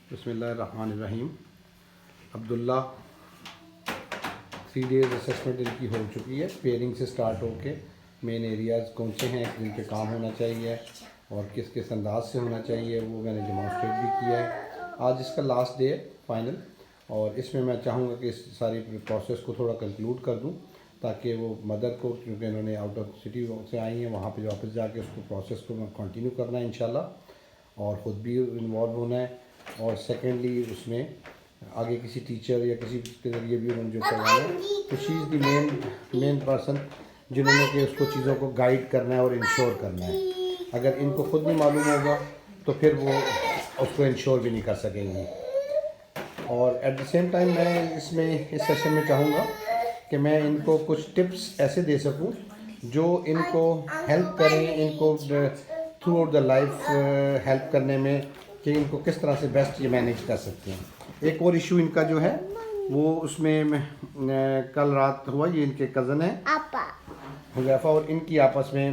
बिस्मिल्लाहिर्रहमानिर्रहीम। Abdullah 3 days assessment इनकी हो चुकी है। पेयरिंग से स्टार्ट होके मेन एरियाज़ कौन से हैं जिन पे काम होना चाहिए और किस किस अंदाज से होना चाहिए वो मैंने डेमोंस्ट्रेट भी किया है। आज इसका लास्ट डे है फाइनल, और इसमें मैं चाहूँगा कि इस सारी प्रोसेस को थोड़ा कंक्लूड कर दूँ ताकि वो मदर को, क्योंकि इन्होंने आउट ऑफ सिटी से आई हैं, वहाँ पे वापस जाके उसको प्रोसेस को मैं कंटिन्यू करना है इंशाल्लाह, और ख़ुद भी इन्वॉल्व होना है। और सेकेंडली उसमें आगे किसी टीचर या किसी के ज़रिए भी उन्होंने जो करवाना है, तो she is the main person जिन्होंने कि उसको चीज़ों को गाइड करना है और इंश्योर करना है। अगर इनको खुद नहीं मालूम होगा तो फिर वो उसको इंश्योर भी नहीं कर सकेंगे। और एट द सेम टाइम मैं इसमें इस सेशन में चाहूँगा कि मैं इनको कुछ टिप्स ऐसे दे सकूँ जो इनको हेल्प करें, इनको through out the life help करने में कि इनको किस तरह से बेस्ट ये मैनेज कर सकते हैं। एक और इशू इनका जो है वो उसमें कल रात हुआ, ये इनके कज़न हैं हुज़ैफ़ा, और इनकी आपस में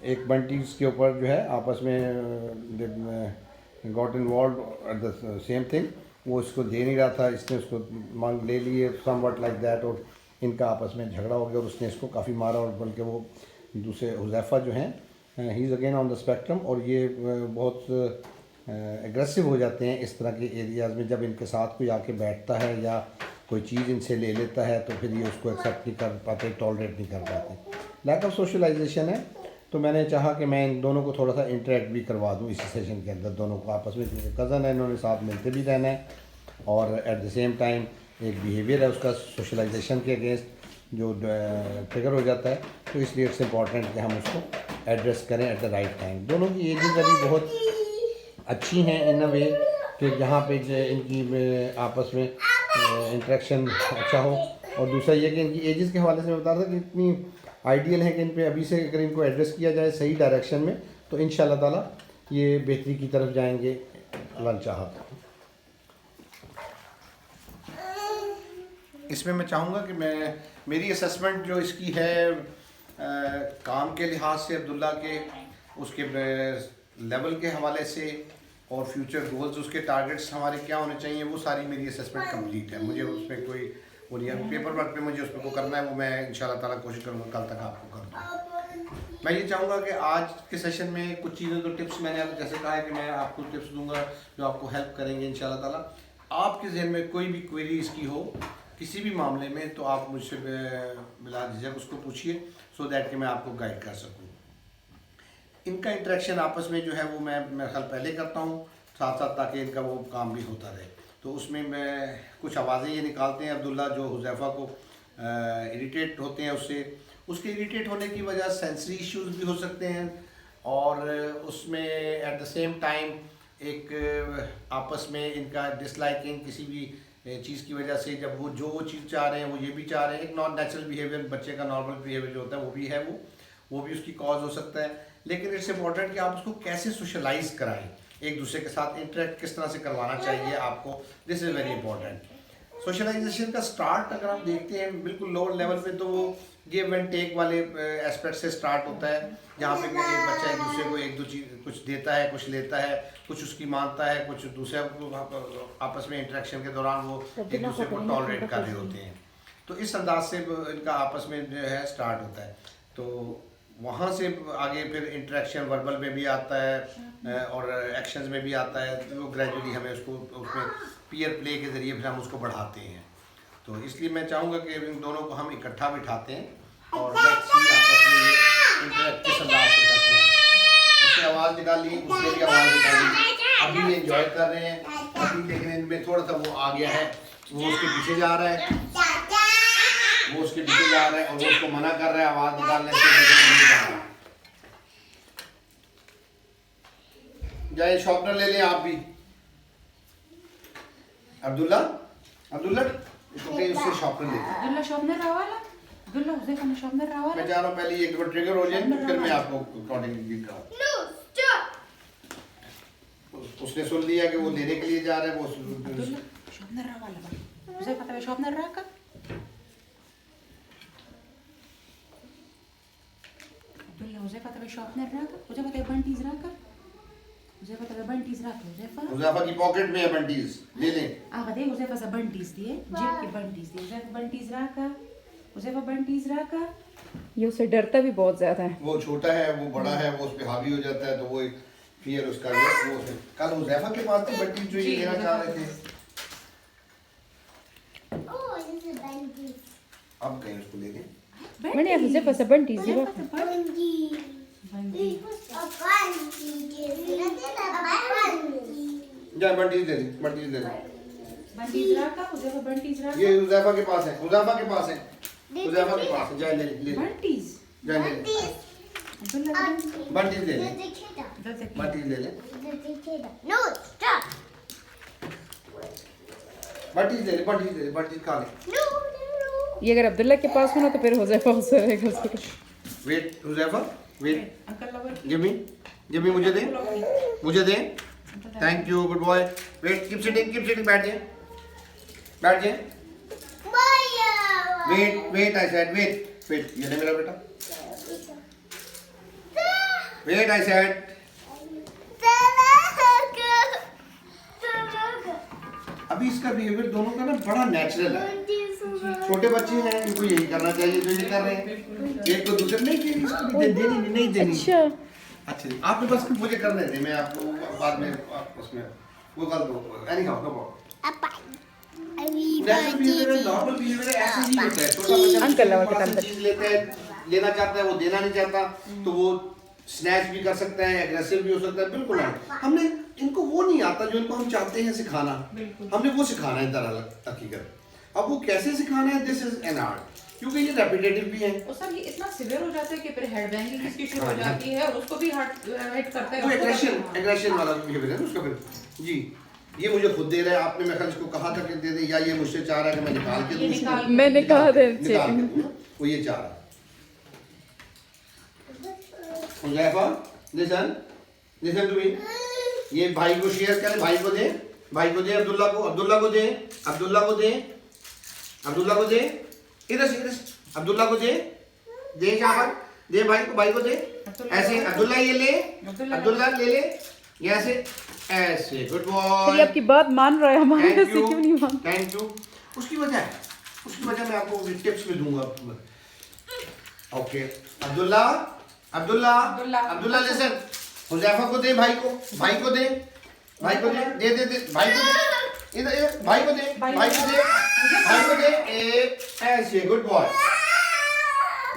एक बंटीज़ के ऊपर जो है आपस में got involve at the same thing. वो इसको दे नहीं रहा था, इसने उसको मांग ले लिए समवट लाइक दैट, और इनका आपस में झगड़ा हो गया और उसने इसको काफ़ी मारा। और बल्कि वो दूसरे हुज़ैफ़ा जो हैं he is again on the spectrum, और ये बहुत एग्रेसिव हो जाते हैं इस तरह के एरियाज़ में। जब इनके साथ कोई आके बैठता है या कोई चीज़ इनसे ले लेता है तो फिर ये उसको एक्सेप्ट नहीं कर पाते, टॉलरेट नहीं कर पाते। लैक ऑफ सोशलाइजेशन है। तो मैंने चाहा कि मैं इन दोनों को थोड़ा सा इंटरेक्ट भी करवा दूँ इसी सेशन के अंदर, दोनों को आपस में, क्योंकि कज़न है, इन्होंने साथ मिलते भी रहना है, और एट द सेम टाइम एक बिहेवियर है उसका सोशलाइजेशन के अगेंस्ट जो ट्रिगर हो जाता है, तो इसलिए इट्स इम्पॉर्टेंट कि हम उसको एड्रेस करें एट द राइट टाइम। दोनों की एजेस अभी बहुत अच्छी हैं इन अ वे कि जहाँ पे इनकी आपस में इंटरेक्शन अच्छा हो। और दूसरा ये कि इनकी एजेस के हवाले से मैं बता रहा था कि इतनी आइडियल है कि इन पे अभी से अगर इनको एड्रेस किया जाए सही डायरेक्शन में तो इंशाल्लाह ताला ये बेहतरी की तरफ जाएंगे अल्लाह चाहा। इसमें मैं चाहूँगा कि मेरी असेसमेंट जो इसकी है काम के लिहाज से, अब्दुल्ला के उसके लेवल के हवाले से और फ्यूचर गोल्स, उसके टारगेट्स हमारे क्या होने चाहिए, वो सारी मेरी असेसमेंट कंप्लीट है। मुझे उसमें कोई वो नहीं है, पेपर वर्क पे मुझे उसमें को करना है, वो मैं इंशाल्लाह ताला कोशिश करूँगा कल तक आपको कर दूँ। मैं ये चाहूँगा कि आज के सेशन में कुछ चीज़ें, तो टिप्स मैंने आपको जैसे कहा है कि मैं आपको टिप्स दूँगा जो आपको हेल्प करेंगे इंशाल्लाह ताला। आपके जहन में कोई भी क्वेरी इसकी हो किसी भी मामले में तो आप मुझसे बिला झिझक उसको पूछिए, सो दैट कि मैं आपको गाइड कर सकूँ। इनका इंटरेक्शन आपस में जो है वो मैं मेरे ख्याल पहले करता हूँ साथ साथ, ताकि इनका वो काम भी होता रहे। तो उसमें मैं कुछ आवाज़ें ये निकालते हैं अब्दुल्ला जो हुज़ैफ़ा को इरिटेट होते हैं उससे, उसके इरिटेट होने की वजह सेंसरी इश्यूज भी हो सकते हैं, और उसमें एट द सेम टाइम एक आपस में इनका डिसलाइकिंग किसी भी चीज़ की वजह से, जब वो चीज़ चाह रहे हैं वो ये भी चाह रहे हैं, एक नॉन नेचुरल बिहेवियर, बच्चे का नॉर्मल बिहेवियर जो होता है वो भी है, वो भी उसकी कॉज हो सकता है। लेकिन इट्स इम्पॉर्टेंट कि आप उसको कैसे सोशलाइज कराएं, एक दूसरे के साथ इंटरेक्ट किस तरह से करवाना चाहिए आपको, this is very important. Socialization का स्टार्ट अगर हम देखते हैं बिल्कुल लोअर लेवल पे, तो वो गिव एंड टेक वाले एस्पेक्ट से स्टार्ट होता है, जहाँ पे एक बच्चा एक दूसरे को एक दो चीज़ कुछ देता है, कुछ लेता है, कुछ उसकी मानता है, कुछ दूसरे आपस में इंटरेक्शन के दौरान वो एक दूसरे को टॉलरेट कर रहे होते हैं। तो इस अंदाज से इनका आपस में जो है स्टार्ट होता है। तो वहाँ से आगे फिर इंटरेक्शन वर्बल में भी आता है और एक्शंस में भी आता है, तो ग्रेजुअली हमें उसको उसमें पीयर प्ले के ज़रिए फिर हम उसको बढ़ाते हैं। तो इसलिए मैं चाहूँगा कि इन दोनों को हम इकट्ठा बिठाते हैं और लेट्स सी आपस में ये इंटरेक्ट किस अंदाज से करते हैं। उसने आवाज़ निकाली, उसने भी आवाज़ निकाली, अभी ये इंजॉय कर रहे हैं अभी, लेकिन इनमें थोड़ा सा वो आ गया है, वो उसके पीछे जा रहा है, वो उसके पीछे जा रहा है और वो उसको मना कर रहा है आवाज़ निकालने से। जाए शॉर्पनर ले लें आप भी। अब्दुल्ला इसको कहीं उससे शॉर्पनर ले। अब्दुल्ला शॉर्पनर रावाला, अब्दुल्ला हुज़ैफ़ा ने शॉर्पनर रावाला। मैं जा रहा हूँ, पहले एक बार ट्रिगर हो जाए फिर मैं आपको रिकॉर्डिंग दिखाऊँ। उसने सुन लिया कि वो लेने के लिए जा रहा है, वो अब्दुल्ला शॉर्पनर रावाला, हुज़ैफ़ा तबे शॉर्पनर राका, अब्दुल्ला हुज़ैफ़ा तबे शॉर्पनर राका, हुज़ैफ़ा तबे बंटीज़ राका, मुझे पता है बंटीज रख लो हुजैफा हुजैफा की पॉकेट में है बंटीज, ले लें। आगा दे हुजैफा से बंटीज दिए जेब के बंटीज दिए हुजैफा बंटीज रखा हुजैफा बंटीज रखा ये उससे डरता भी बहुत ज्यादा है। वो छोटा है, वो बड़ा है, वो उस पे हावी हो जाता है, तो वो एक फियर उसका है, वो कल हुजैफा के पास थी बंटीज जो ये जी, लेना चाह रहे थे, Oh, this is Benji. अब कहीं उसको ले लें। मैंने हुजैफा से बंटीज दी रखा। Benji. Bunty A Benji. A Benji. जा बंटीज दे दी, बंटीज दे दी। बंटीज रखा हुजैफा बंटीज रखा ये हुजैफा के पास है, हुजैफा के पास है, हुजैफा के पास है, जा ले ले, बंटीज जा ले ले। अब्दुल्ला बंटीज ले ले, इधर से बंटीज ले ले, No, stop. बंटीज ले ले, बंटीज ले ले, बंटीज खा ले। No, no, no. ये अगर अब्दुल्ला के पास होना तो फिर हुजैफा उससे रहेगा उसको। Wait Huzaifa, wait, uncle lover Jimmy, Jimmy मुझे दे, मुझे दे। Thank you, good boy. Wait, keep sitting, बैठ जाए, बैठ जाए। Maya. Wait, wait, I said wait, wait, ये ले मेरा बेटा। Wait, I said. अभी इसका बिहेवियर दोनों का ना बड़ा नेचुरल है। छोटे बच्चे हैं, इनको यही करना चाहिए जो ये कर रहे हैं। एक को दूसरे नहीं देनी, इसको नहीं देनी, नहीं देनी। अच्छा अच्छा, आपने बस मुझे करने दे, मैं आपको बाद में उसमें वो कर दूँ। Anyhow, no natural behaviour, normal behaviour ऐसे ही होता है। छोटा बच्चा अंकल लवर के कोई अंदर। चीज लेता है, लेना चाहता है, वो देना नहीं चाहता, तो वो स्नैच भी कर सकता है, एग्रेसिव भी हो सकता है। बिल्कुल है, हमने इनको वो नहीं आता जो इनको हम चाहते हैं सिखाना, हमने वो सिखाना है दरअसल हकीकत। अब वो कैसे सिखाना है, दिस इज एन आर्ट, क्योंकि ये रेपिटेटिव भी है। और सर ये इतना सिवियर हो जाता है कि फिर हेड बैंगिंग इसकी शुरू हो हाँ, जाती है और उसको भी हिट करता है वो एग्रेशन वाला बिहेवियर है ना उसका फिर। जी, ये मुझे खुद दे रहा है, आपने मैं कल इसको कहा था कि दे दे, या ये मुझसे चाह रहा है कि मैं निकाल के दूं ये उसको। निकाल- मैंने कहा था निकाल के दूं ना, वो ये चाह रहा है। Huzaifa, listen, listen to me. ये भाई को शेयर करें, भाई को दे, भाई को दे, अब्दुल्ला को, अब्दुल्ला को दे, अब्दुल्ला को दे, अब्दुल्ला को दे, इधर से, अब्दुल्ला को दे, दे यहाँ पर, दे भाई को दे, ऐसे अब्दुल्ला ये ले, अब्दुल्ला ले ले, ये ऐसे, ऐसे, गुड फिर ये बॉय। आपकी बात मान रहा है हमारे थैंक से यू, क्यों नहीं मान। Thank you. उसकी वजह है, उसकी वजह मैं आपको टिप्स में दूंगा। ओके, अब्दुल्ला, अब्दुल्ला, अब्दुल्ला लिसन, हुजैफा को दे, भाई को दे, भाई को दे, दे दे दे, भाई को दे, इधर इधर, भाई को दे, भाई को दे, भाई को दे, एक ऐसे, good boy,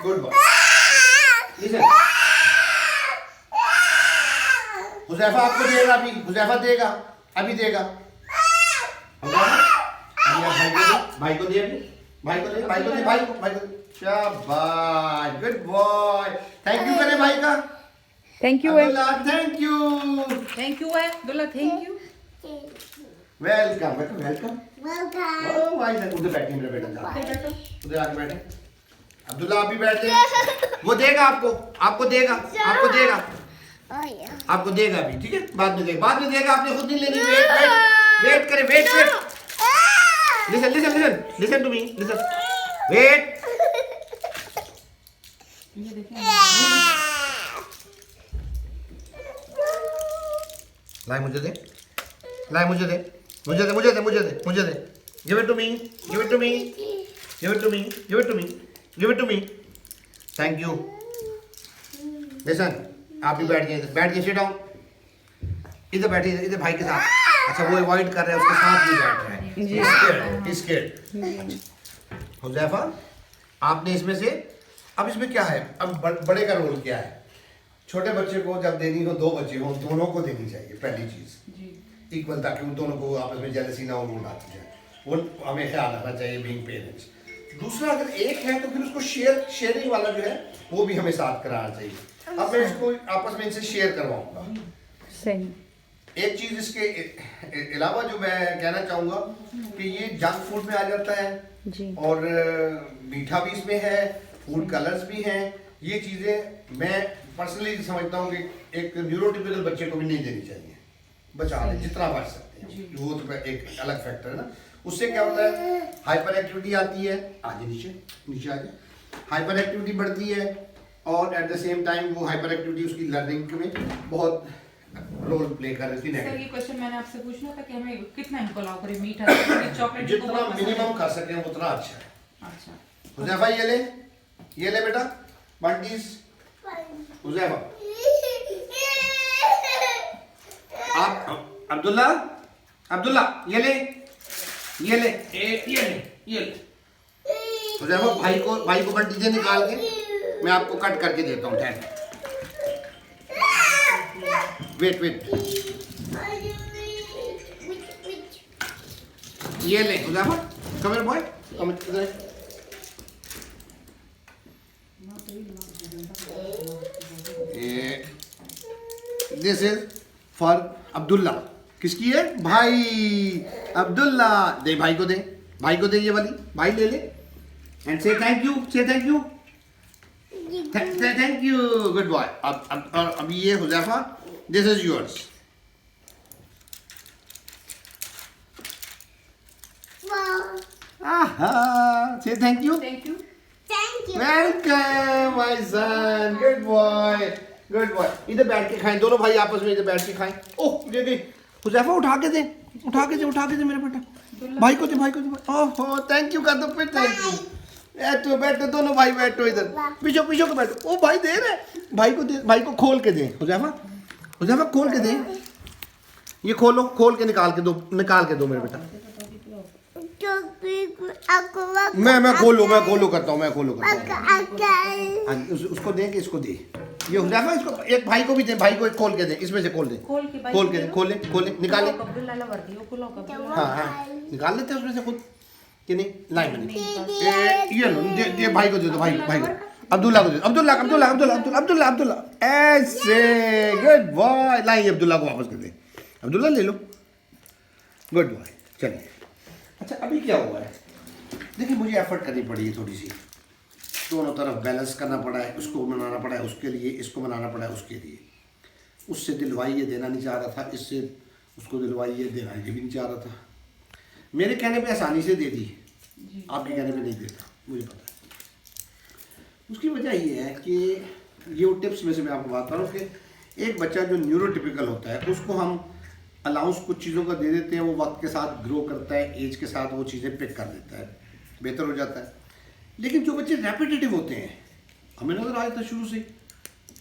good boy. Listen, Huzaifa आपको देगा अभी, हुजैफा देगा, अभी देगा। भाई को दे अभी, भाई को दे, भाई को दे, भाई को दे। शाबाश, गुड बॉय। थैंक यू करें भाई का। थैंक यू है। थैंक यू, थैंक यू है अब्दुल्ला थैंक यू वेलकम बेटा, वेलकम। Welcome. ओ भाई साहब उधर बैठे मेरा बेटा, जा उधर आके बैठे। अब्दुल्ला आप भी बैठ जाए, वो देगा आपको, आपको देगा, आपको देगा, Oh yeah. आपको देगा अभी, ठीक है, बाद में देगा, बाद में देगा, आपने खुद नहीं लेनी। वेट वेट वेट करे, wait wait, listen listen listen listen to me, listen, wait. ये देखिए लाई मुझे दे, लाई मुझे दे, मुझे दे, मुझे दे, मुझे दे, मुझे दे। Give it to me, give it to me, give it to me, give it to me, give it to me. Thank you. Listen, आप भी बैठ जाइए, बैठ जाइए, सिट डाउन। इधर बैठिए, इधर भाई के साथ। अच्छा, वो अवॉइड कर रहा है, उसके साथ नहीं बैठ रहा है। He's scared. हुजैफा, आपने इसमें से, अब इसमें क्या है, अब बड़े का रोल क्या है? छोटे बच्चे को जब देनी हो, दो बच्चे हो, दोनों को देनी चाहिए, पहली चीज इक्वल, ताकि उन दोनों को आपस में जेलसी ना हो, मूड आती जाए, वो हमें ख्याल रखना चाहिए बीइंग पेरेंट्स। दूसरा, अगर एक है तो फिर उसको शेयरिंग वाला जो है वो भी हमें साथ कराना चाहिए। अब मैं इसको आपस में इनसे शेयर करवाऊंगा। सही। एक चीज इसके अलावा जो मैं कहना चाहूँगा कि ये जंक फूड में आ जाता है जी। और मीठा भी इसमें है, फूड कलर्स भी हैं। ये चीज़ें मैं पर्सनली समझता हूँ कि एक न्यूरोटिपिकल बच्चे को भी नहीं देनी चाहिए, बचा लें जितना बच सकते हैं, वो तो एक अलग फैक्टर है ना। उससे क्या होता है, हाइपर एक्टिविटी आती है, आगे नीचे नीचे आगे, हाइपर एक्टिविटी बढ़ती है और एट द सेम टाइम वो हाइपर एक्टिविटी उसकी लर्निंग में बहुत रोल प्ले कर रही थी सर नेगेटिव। ये क्वेश्चन मैंने आपसे पूछना था कि हमें कितना इनको अलाउ करें मीठा चॉकलेट जितना मिनिमम खा सके उतना अच्छा है। अच्छा हुजैफा ये ले बेटा बंटीज। हुजैफा आप अब्दुल्ला ये ले ये ले। हुजैफा भाई को बंटी दे निकाल के, मैं आपको कट करके देता हूँ। ठहर वेट ये ले हुजैफा, कम हियर बॉय, कम इधर। This is for Abdullah. किसकी है? भाई अब्दुल्ला। दे भाई को दे ये वाली, भाई ले ले एंड से thank you, thank you, good boy. अब ये हुजैफा, दिस इज योर्स। से thank you. Thank you. Welcome my son, good boy. इधर बैठ के खाएं, दोनों भाई आपस में इधर बैठ के खाएं। ओह दे हुजैफा, उठा के दे मेरा बेटा। भाई को दे। ओहो थैंक यू कर दो फिर, थैंक यू। बैठो दोनों भाई, बैठो इधर पीछे को बैठो। ओ भाई दे रहे भाई को खोल के दे। हुजैफा खोल के दे, ये खोल के निकाल के दो मेरे बेटा। मैं खोलू करता हूँ। हाँ, उसको दे के इसको दे। ये हुजैफा, इसको एक भाई को भी दे, भाई को एक खोल के दे, इसमें से खोल के खोले निकाले। हाँ निकाल लेते हैं उसमें से खुद कि नहीं, लाइन में ये लो, ये भाई को दे दो, भाई को अब्दुल्ला को दे, अब्दुल्ला ऐसे, गुड बॉय। लाइए अब्दुल्ला को वापस कर दे, अब्दुल्ला ले लो, गुड बॉय। चलिए अच्छा अभी क्या हुआ है, देखिए मुझे एफर्ट करनी पड़ी है थोड़ी सी, दोनों तरफ बैलेंस करना पड़ा है। उसको बनाना पड़ा है उसके लिए, इसको बनाना पड़ा है उसके लिए। उससे दिलवाई ये देना नहीं चाह रहा था, इससे उसको दिलवाई ये देना ये भी नहीं चाह रहा था। मेरे कहने पे आसानी से दे दी, आपके कहने पे नहीं देता, मुझे पता है। उसकी वजह ये है कि ये वो टिप्स में से मैं आपको बात कर रहा हूँ कि एक बच्चा जो न्यूरोटिपिकल होता है उसको हम अलाउंस कुछ चीज़ों का दे देते हैं, वो वक्त के साथ ग्रो करता है, एज के साथ वो चीज़ें पिक कर देता है, बेहतर हो जाता है। लेकिन जो बच्चे रेपिटेटिव होते हैं, हमें नज़र आया था शुरू से,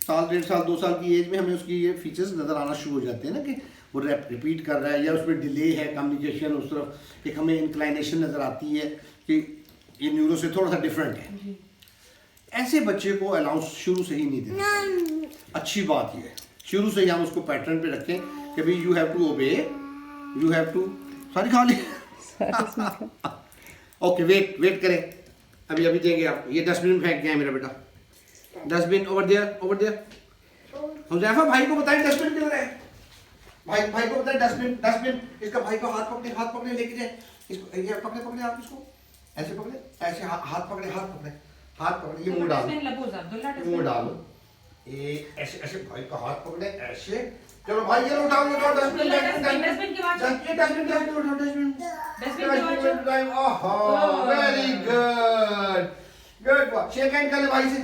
साल 1.5 साल 2 साल की एज में हमें उसकी ये फीचर्स नज़र आना शुरू हो जाते हैं ना कि वो रिपीट कर रहा है या उसमें डिले है कम्युनिकेशन, उस तरफ एक हमें इंक्लाइनेशन नज़र आती है कि ये न्यूरो से थोड़ा सा डिफरेंट है। ऐसे बच्चे को अलाउंस शुरू से ही नहीं देना। अच्छी बात ये है शुरू से ही हम उसको पैटर्न पे रखें कि भाई you have to obey, you have to, सारी खा ली। ओके वेट करें, अभी देंगे आप। ये डस्टबिन में फेंक गया है मेरा बेटा, डस्टबिन ओवर देयर। हुजैफा भाई को बताएं डस्टबिन किधर है, भाई को बताएं डस्टबिन। इसका भाई को हाथ पकड़े लेके जाए, इसको ये पकड़े आप, इसको ऐसे पकड़े, ऐसे हाथ पकड़े, ये मुंह डालो, ये ऐसे भाई का हाथ पकड़े ऐसे। चलो भाई ये उठाओ dustbin very good. Shake hand कर ले भाई से,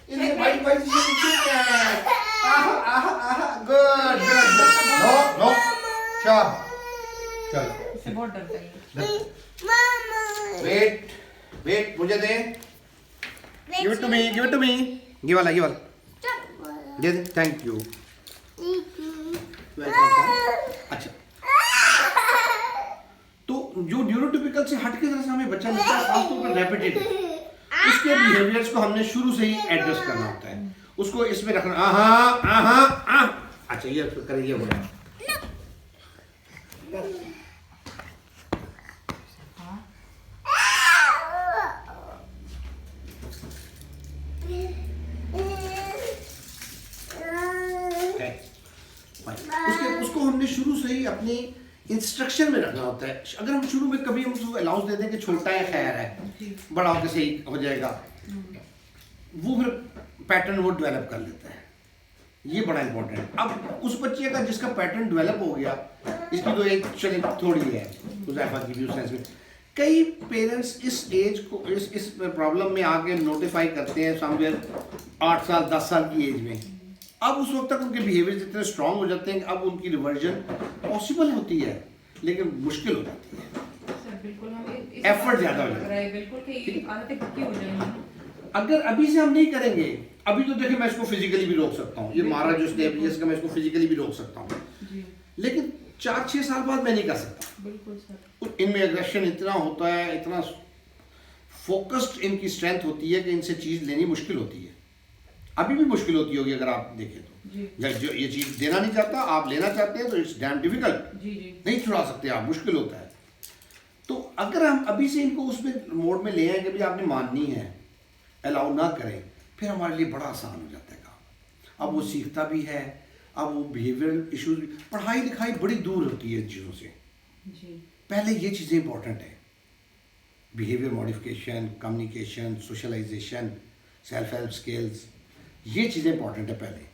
इन्हें भाई से शेक हैंड। गुड नो शाबाश। चलो बहुत डरता है वेट मुझे दे, गिव इट टू मी, ये वाला दे दे, थैंक यू। अच्छा तो जो न्यूरोटिपिकल से हट के तरह से हमें बच्चा मिलता है, खासतौर पर रेपिटेटिव, उसके बिहेवियर्स को हमने शुरू से ही एड्रेस करना होता है, उसको इसमें रखना। अच्छा ये करिए बोला उसको हमने शुरू से ही अपने इंस्ट्रक्शन में रखना होता है। अगर हम शुरू में कभी हम उसको अलाउंस दे दें कि छोटा है खैर है, बड़ा होकर सही हो जाएगा, वो फिर पैटर्न वो डेवलप कर लेता है। ये बड़ा इंपॉर्टेंट है। अब उस बच्चे का जिसका पैटर्न डेवलप हो गया, इसकी तो एक चले थोड़ी है हुजैफा की भी उस सेंस में, कई पेरेंट्स इस एज को इस प्रॉब्लम में आके नोटिफाई करते हैं समवेयर 8 साल 10 साल की एज में। अब उस वक्त तक उनके बिहेवियर इतने स्ट्रांग हो जाते हैं कि अब उनकी रिवर्जन पॉसिबल होती है, लेकिन मुश्किल हो जाती है। सर बिल्कुल हम Effort ज़्यादा हो जाता है। बिल्कुल कि ये आदतें पक्की हो जाएंगी। अगर अभी से हम नहीं करेंगे, अभी तो देखिए मैं इसको फिजिकली भी रोक सकता हूँ, ये मारा जो स्टेप का मैं इसको फिजिकली भी रोक सकता हूँ, जी लेकिन 4-6 साल बाद मैं नहीं कर सकता। बिल्कुल सर। इनमें एग्रेशन इतना होता है, इतना फोकस्ड इनकी स्ट्रेंथ होती है कि इनसे चीज़ लेनी मुश्किल होती है। अभी भी मुश्किल होती होगी अगर आप देखें तो। जी जो ये चीज़ देना नहीं चाहता, आप लेना चाहते हैं तो इट्स डैम डिफिकल्ट, जी जी नहीं छुड़ा सकते आप, मुश्किल होता है। तो अगर हम अभी से इनको उसमें मोड में ले आए कि भाई आपने माननी है, अलाउ ना करें, फिर हमारे लिए बड़ा आसान हो जाता है काम। अब वो सीखता भी है, अब वो बिहेवियरल इश्यूज भी, पढ़ाई लिखाई बड़ी दूर होती है इन चीज़ों से। जी पहले ये चीज़ें इंपॉर्टेंट है, behaviour modification, communication, socialization, self help skills, ये चीज़ें इंपॉर्टेंट है पहले।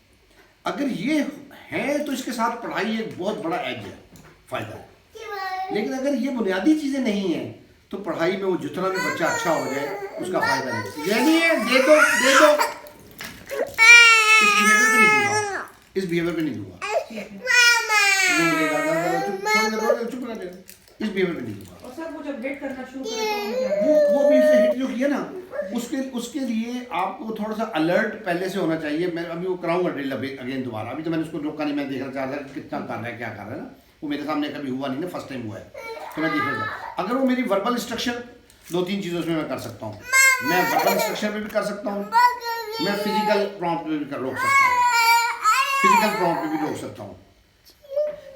अगर ये हैं तो इसके साथ पढ़ाई एक बहुत बड़ा एज है, फ़ायदा है। लेकिन अगर ये बुनियादी चीज़ें नहीं हैं तो पढ़ाई में वो जितना भी बच्चा अच्छा हो जाए उसका फ़ायदा नहीं। ये नहीं है, दे दो दे दो, इस बिहेवियर पे नहीं दूंगा, चुप रह जाएगा, इस बिहेवियर पे नहीं दूंगा। और सर वो जब हिट करना शुरू करे तो हम क्या वो भी इसने हिट जो किया ना, उसके लिए आपको थोड़ा सा अलर्ट पहले से होना चाहिए। मैं अभी वो कराऊंगा ड्रिल अगेन दोबारा, अभी तो मैंने उसको रोका नहीं, मैं देखना चाह रहा था कि कितना कर रहा है, क्या कर रहा है ना। वो मेरे सामने कभी हुआ नहीं ना, फर्स्ट टाइम हुआ है, तो मैं देख रहा था। अगर वो मेरी वर्बल इंस्ट्रक्शन 2-3 चीज़ों उसमें मैं कर सकता हूँ, मैं वर्बल इंस्ट्रक्शन पे भी कर सकता हूँ, मैं फिजिकल प्रॉम्प्ट पे भी रोक सकता हूँ, फिजिकल प्रॉम्प्ट पे भी रोक सकता हूँ।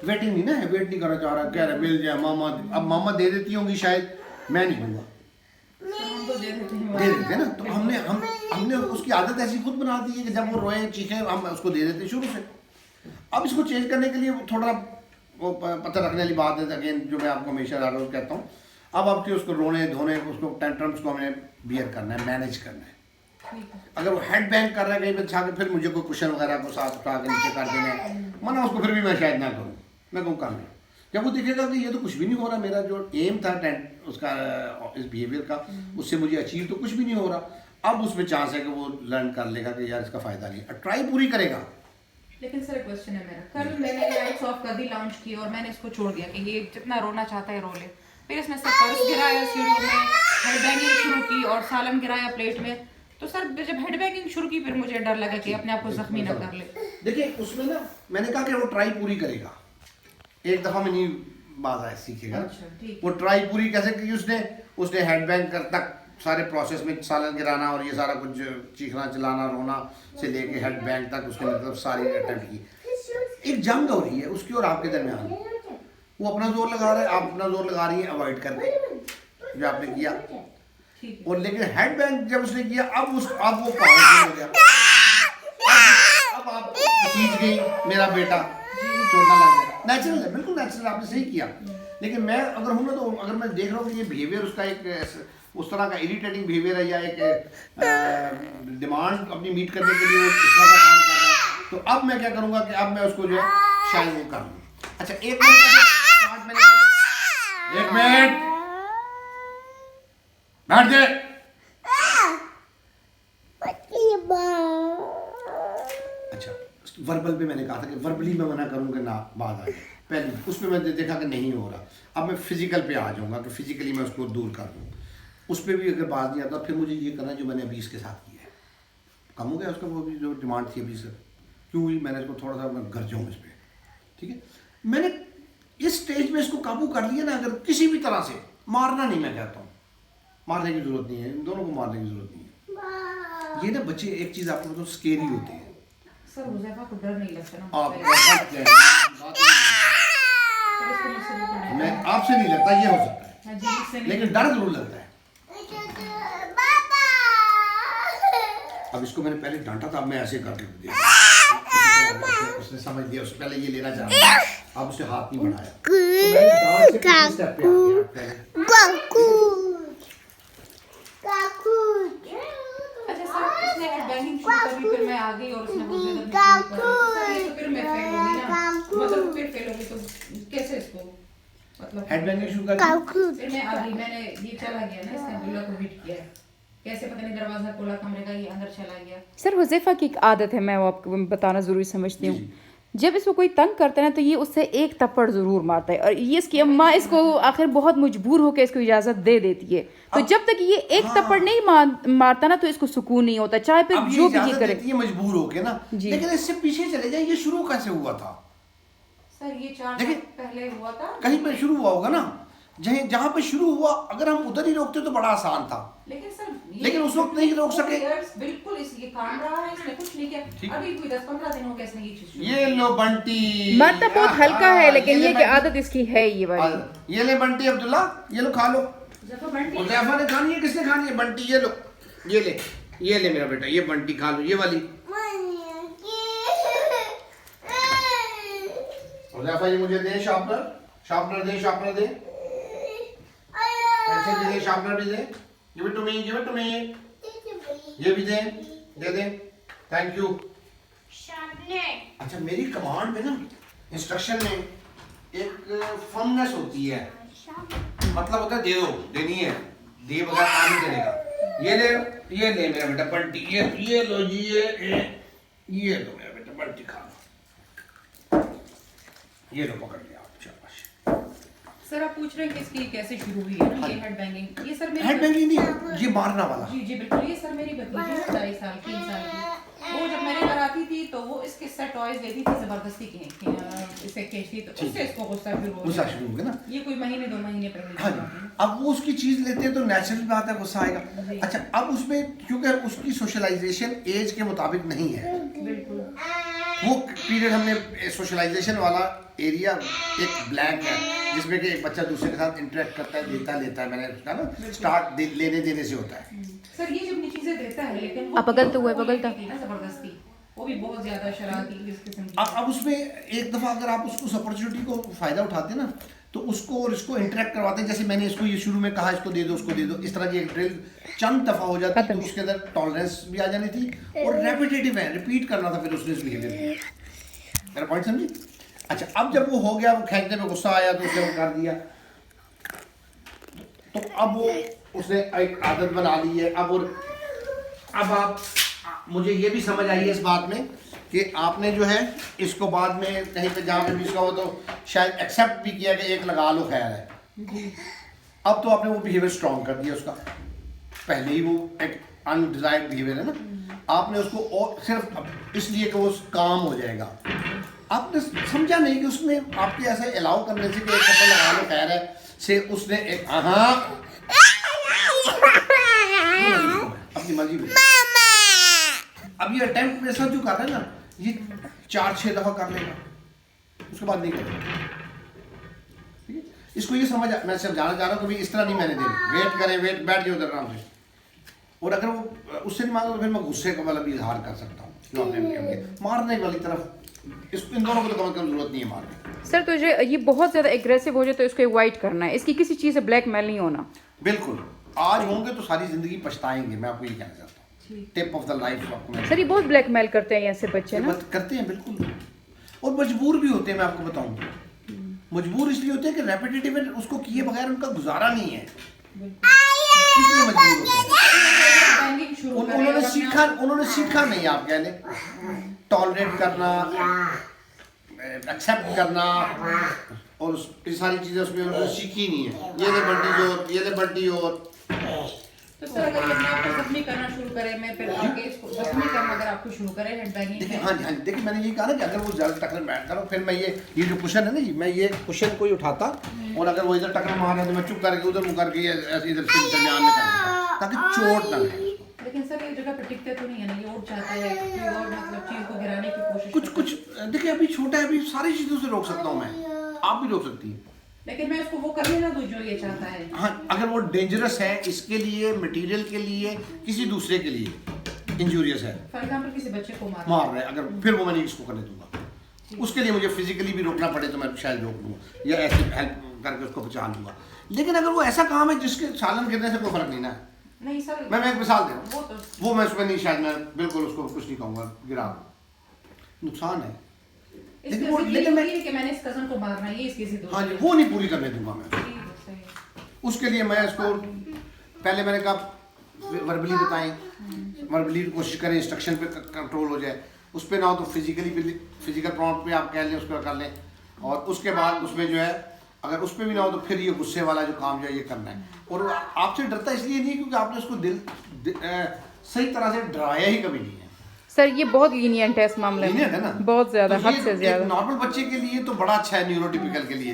वेटिंग नहीं ना है, वेट नहीं करना चाह रहा, कह रहा मिल जाए मामा, अब मामा दे देती होंगी शायद, मैं नहीं दूंगा, हम तो दे देते हैं। दे देते हैं ना। तो हमने उसकी आदत ऐसी खुद बना दी है कि जब वो रोए चीखे हम उसको दे देते हैं शुरू से। अब इसको चेंज करने के लिए वो थोड़ा वो पता रखने वाली बात है अगेन, जो मैं आपको हमेशा रोज कहता हूँ। अब आपके उसको रोने धोने, उसको टेंट्रम्स को हमें बियर करना है, मैनेज करना है। अगर वो हेड बैंग कर रहा है कहीं पर छा के, फिर मुझे कोई कुशन वगैरह को साथ उठा के नीचे कर देना है, मना उसको फिर भी मैं शायद ना करूँ, मैं कहूँ कर लूँ। जब वो देखेगा कि ये तो कुछ भी नहीं हो रहा, मेरा जो एम था उसका इस बिहेवियर का, उससे मुझे अचीव तो कुछ भी नहीं हो रहा, अब उसमें चांस है कि वो लर्न कर लेगा कि यार इसका फ़ायदा नहीं है, ट्राई पूरी करेगा। लेकिन सर एक क्वेश्चन है मेरा, कल मैंने लाइट्स ऑफ कर दी लॉन्च की और मैंने इसको छोड़ दिया कि ये जितना रोना चाहता है रो ले। फिर इसने सर पर्स गिराया सीढ़ियों में, हेड बैंगिंग शुरू की और सालन गिराया प्लेट में। तो सर जब हेड बैंगिंग शुरू की फिर मुझे डर लगा कि अपने आप को जख्मी ना कर ले। देखिए उसमें ना मैंने कहा कि वो ट्राई पूरी करेगा, एक दफ़ा में नहीं बात है सीखेगा। अच्छा, ठीक। वो ट्राई पूरी कैसे की, उसने हेड बैंग कर तक सारे प्रोसेस में सालन गिराना और ये सारा कुछ चीखना चिल्लाना रोना से लेके हेड बैंग तक उसके मतलब सारी अटेम्प्ट की। एक जंग हो रही है उसकी और आपके दरमियान, वो अपना जोर लगा रहा है, आप अपना जोर लगा रही है अवॉइड करके जो आपने किया। और लेकिन हेड बैंग जब उसने किया अब वो पावरफुल हो गया, अब आप सीख गई मेरा बेटा छोड़ना लग गया। नेचुरल है, बिल्कुल नेचुरल, आपने सही किया। लेकिन मैं अगर हूँ ना, तो अगर मैं देख रहा हूँ कि ये बिहेवियर उसका एक उस तरह का इरिटेटिंग बिहेवियर है या एक डिमांड अपनी मीट करने के लिए वो इस तरह का काम कर रहा है, तो अब मैं क्या करूँगा कि अब मैं उसको जो है शायद वो कर लूँ। अच्छा एक मिनट बैठ जाए। अच्छा वर्बल पे मैंने कहा था कि वर्बली मैं मना करूँगा ना बात आ जाए, पहले उसमें मैंने देखा कि नहीं हो रहा, अब मैं फिजिकल पे आ जाऊँगा कि फिजिकली मैं उसको दूर कर दूँ। उस पर भी अगर बात नहीं आता फिर मुझे ये करना जो मैंने अभी इसके साथ किया है, कम हो गया उसका वो भी जो डिमांड थी अभी सर, क्यों हुई, मैंने इसको थोड़ा सा मैं घर जाऊँ इस पर, ठीक है। मैंने इस स्टेज में इसको काबू कर लिया ना, अगर किसी भी तरह से मारना नहीं, मैं कहता हूँ मारने की ज़रूरत नहीं है, इन दोनों को मारने की ज़रूरत नहीं है। ये ना बच्चे एक चीज़ आपको तो स्केरी होते हैं सर हुज़ैफा को डर नहीं लगता ना, आप, मैं आपसे नहीं लगता, ये हो सकता है, लेकिन डर जरूर लगता है। अब इसको मैंने पहले डांटा था, अब मैं ऐसे करके दिया, उसने समझ लिया, उसने पहले ये लेना चाह रहा था, अब उसने हाथ नहीं बढ़ाया, तो मैंने डांट से किसी स्टेप पे आ गया पहले। अच्छा सर इसने हेड बैंगिंग शुरू करी, फिर मैं आ गई और उसने मुझे शुरू कर दी, तो फिर मैं फेल हो गई ना, मतलब फिर फेल हो गई तो कैसे इसको मतलब हेड बैंगिंग शुरू कर दी, फिर मैं आ गई, मैंने ये चला गया ना, इसने अब्दुल्ला को हिट किया, कैसे पता नहीं दरवाजा खोला कमरे का, ये अंदर चला गया। सर हुज़ैफा की एक आदत है, मैं वो आपको बताना ज़रूरी समझती हूँ, जब इसको कोई तंग करता है ना तो ये उससे एक थप्पड़ ज़रूर मारता है, और ये इसकी अम्मा इसको आखिर बहुत मजबूर होकर इसको इजाज़त दे देती है। तो जब तक ये एक थप्पड़ नहीं मारता ना तो इसको सुकून नहीं होता, चाहे फिर अब जो भी ये इजाजत करे। देती है मजबूर होके ना, जी। लेकिन इससे पीछे चले जाए, ये शुरू कैसे हुआ था? सर ये 4 देखिए, साल पहले हुआ था। कहीं पे शुरू हुआ होगा ना, जहाँ पे शुरू हुआ, अगर हम उधर ही रोकते तो बड़ा आसान था। लेकिन सर लेकिन उस वक्त नहीं रोक सके। बिल्कुल ये काम रहा है, इसने कुछ नहीं किया। अभी कोई 10-15 दिन हो गए इसने ये चीज। ये लो बंटी, मारता बहुत हल्का है, लेकिन ये कि बंटी। आदत इसकी है ये वाली। ये ले बंटी अब्दुल्ला, ये लो खा लो। जब बंटी उज़ैफा ने खानी है, किसने खानी है? बंटी ये लो, ये ले मेरा बेटा, ये बंटी खा लो, ये वाली। उज़ैफा ये मुझे दे, शार्पनर दे, पेंसिल भी दे, शार्पनर भी दे। गिव इट टू मी, ये भी दे, थैंक यू। अच्छा, मेरी कमांड में ना, इंस्ट्रक्शन में एक फर्मनेस होती है, मतलब होता है दे दो, देनी है, दे बगैर काम नहीं चलेगा। ये ले मेरा बेटा बंटी, ये लो जी, ये लो मेरा बेटा बंटी, खा लो, ये लो पकड़ लिया आप, शाबाश। सर आप पूछ रहे हैं कि इसकी कैसे शुरू हुई है ना, ये हेड बैंगिंग। ये सर मेरी हेड बैंगिंग नहीं, ये मारना वाला। जी बिल्कुल। ये सर मेरी भतीजी है 2.5 साल 3 साल की। वो जब मैंने घर आती थी तो वो इसके साथ टॉयज लेती थी, जबरदस्ती इसे खींचती, तो उससे इसको गुस्सा शुरू हो गुस्सा गया। शुरू हो गया ना। ये कोई महीने 2 महीने पहले हाँ की बात जी, है। अब वो उसकी चीज लेते हैं तो नेचुरल बात है, गुस्सा आएगा। जी। अच्छा, अब उसमें क्योंकि उसकी सोशलाइजेशन एज के मुताबिक नहीं है, बिल्कुल। वो पीरियड हमने सोशलाइजेशन वाला एरिया एक ब्लैंक है, जिसमें कि एक बच्चा दूसरे के साथ इंटरेक्ट करता है, देता लेता है, मैंने कहा ना स्टार्ट लेने देने से होता है। सर ये जब चीजें देता है, लेकिन वो अब बगलता हुआ है, बगलता। ना जबरदस्ती, वो भी बहुत ज्यादा शरारती इस किस्म की। अब उसमें एक दफ़ा अगर आप उसको उस अपॉर्चुनिटी को फ़ायदा उठाते ना, तो उसको और इसको इंटरेक्ट करवाते हैं। जैसे मैंने इसको ये शुरू में कहा, इसको दे दो, उसको दे दो, इस तरह की एक ड्रिल चंद दफ़ा हो जाती तो उसके अंदर टॉलरेंस भी आ जानी थी, और रेपिटेटिव है, रिपीट करना था फिर उसने इस बिहेवियर को। मेरा पॉइंट समझी? अच्छा, अब जब वो हो गया, वो खेलने में गुस्सा आया तो उसने वो कर दिया, तो अब वो उसने एक आदत बना ली है। अब आप मुझे ये भी समझ आई है इस बात में कि आपने जो है इसको बाद में कहीं पे जहाँ पे भी इसका हो तो शायद एक्सेप्ट भी किया कि एक लगा लो, खैर है। अब तो आपने वो बिहेवियर स्ट्रॉन्ग कर दिया उसका, पहले ही वो एक अनडिजायर्ड बिहेवियर है ना, आपने उसको और सिर्फ इसलिए कि वो काम हो जाएगा। आपने समझा नहीं कि उसने आपके ऐसे अलाउ करने से कि एक कपड़ा लगा लो, खैर है, से उसने एक अपनी मर्जी में अब ये अटेम्प्ट मेरे साथ जो कर रहा है ना, ये 4-6 दफा कर लेगा, उसके बाद नहीं करेगा। ठीक है, इसको ये समझ, मैं सिर्फ जाना चाह रहा हूँ कभी इस तरह नहीं मैंने देना, वेट करें, बैठ जाओ उधर आराम से, और अगर वो उससे नहीं मांगा तो फिर मैं गुस्से का वाला भी इजहार कर सकता हूँ, जो आपने मारने वाली तरफ इसको, इन दोनों को तो कम जरूरत नहीं है मारने। सर तुझे ये बहुत ज़्यादा एग्रेसिव हो जाए तो इसको अवॉइड करना है, इसकी किसी चीज़ से ब्लैकमेल नहीं होना। बिल्कुल, आज होंगे तो सारी जिंदगी पछताएंगे, मैं आपको ये कहना चाहता हूँ। टिप ऑफ द लाइफ आपको मैं सर ये बहुत ब्लैकमेल करते हैं ऐसे बच्चे ना, करते हैं बिल्कुल, और मजबूर भी होते हैं। मैं आपको बताऊं, मजबूर इसलिए होते हैं कि रेपिटेटिव उसको किए बगैर उनका गुजारा नहीं है, इसलिए मजबूर होते हैं। उन्होंने सीखा नहीं, आप कह लें टॉलरेट करना, एक्सेप्ट करना, और ये सारी चीजें उसमें उन्होंने सीखी नहीं है। ये ले बंटी और तो सर अगर ये आपको जख्मी करना शुरू करे, मैं फिर आगे इसको जख्मी करना अगर आपको शुरू करे हेड बैंगिंग देखिए, है। हाँ जी, देखिए मैंने ये कहा ना कि अगर वो ज़्यादा टक्कर बैठता ना, फिर मैं ये जो कुशन है ना जी, मैं ये कुशन को ही उठाता, और अगर वो इधर टक्कर मार रहा है तो मैं चुप करके उधर मुँह करके ऐसे इधर से दरमियान में कर देता, ताकि चोट ना लगे। लेकिन सर ये जगह पे टिकते तो नहीं है ना, ये उठ जाता है, कोई और मतलब चीज को गिराने की कोशिश कुछ देखिए, अभी छोटा है, अभी सारी चीज़ों से रोक सकता हूँ मैं, आप भी रोक सकती हैं। लेकिन मैं उसको वो करने ना दूं जो ये चाहता है। हाँ, अगर वो डेंजरस है इसके लिए, मटेरियल के लिए, किसी दूसरे के लिए इंजूरियस है, फॉर एग्जांपल किसी बच्चे को मार रहा है, अगर फिर वो मैं नहीं इसको करने दूंगा, उसके लिए मुझे फिजिकली भी रोकना पड़े तो मैं शायद रोक लूँगा, या ऐसे हेल्प करके उसको बचा लूँगा। लेकिन अगर वो ऐसा काम है जिसके सालन गिरने से कोई फर्क नहीं ना, नहीं सर, मैं एक मिसाल दे रहा हूँ, वो वो मैं उसमें नहीं, शायद मैं बिल्कुल उसको कुछ नहीं कहूँगा, गिरा नुकसान है, लेकिन वो, लेकिन मैं, कि मैंने इस कजन को मारना है, ये इसकी जिद हाँ जी, वो नहीं पूरी करने दूंगा मैं। उसके लिए मैं इसको पहले मैंने कहा वर्बली बताएं, वर्बली कोशिश करें इंस्ट्रक्शन पे कंट्रोल हो जाए, उस पर ना हो तो फिजिकल प्रॉम्प्ट पे आप कह लें, उसको कर लें। और उसके बाद उसमें जो है अगर उस पर भी ना हो तो फिर ये गुस्से वाला जो काम जो है ये करना है। और आपसे डरता इसलिए नहीं है क्योंकि आपने उसको सही तरह से डराया ही कभी नहीं है। सर ये बहुत लीनियंट है इस मामले Lenient है ना? में, बहुत ज्यादा, तो हद ये से एक ज्यादा। नॉर्मल बच्चे के लिए तो बड़ा अच्छा है, न्यूरोटिपिकल के लिए।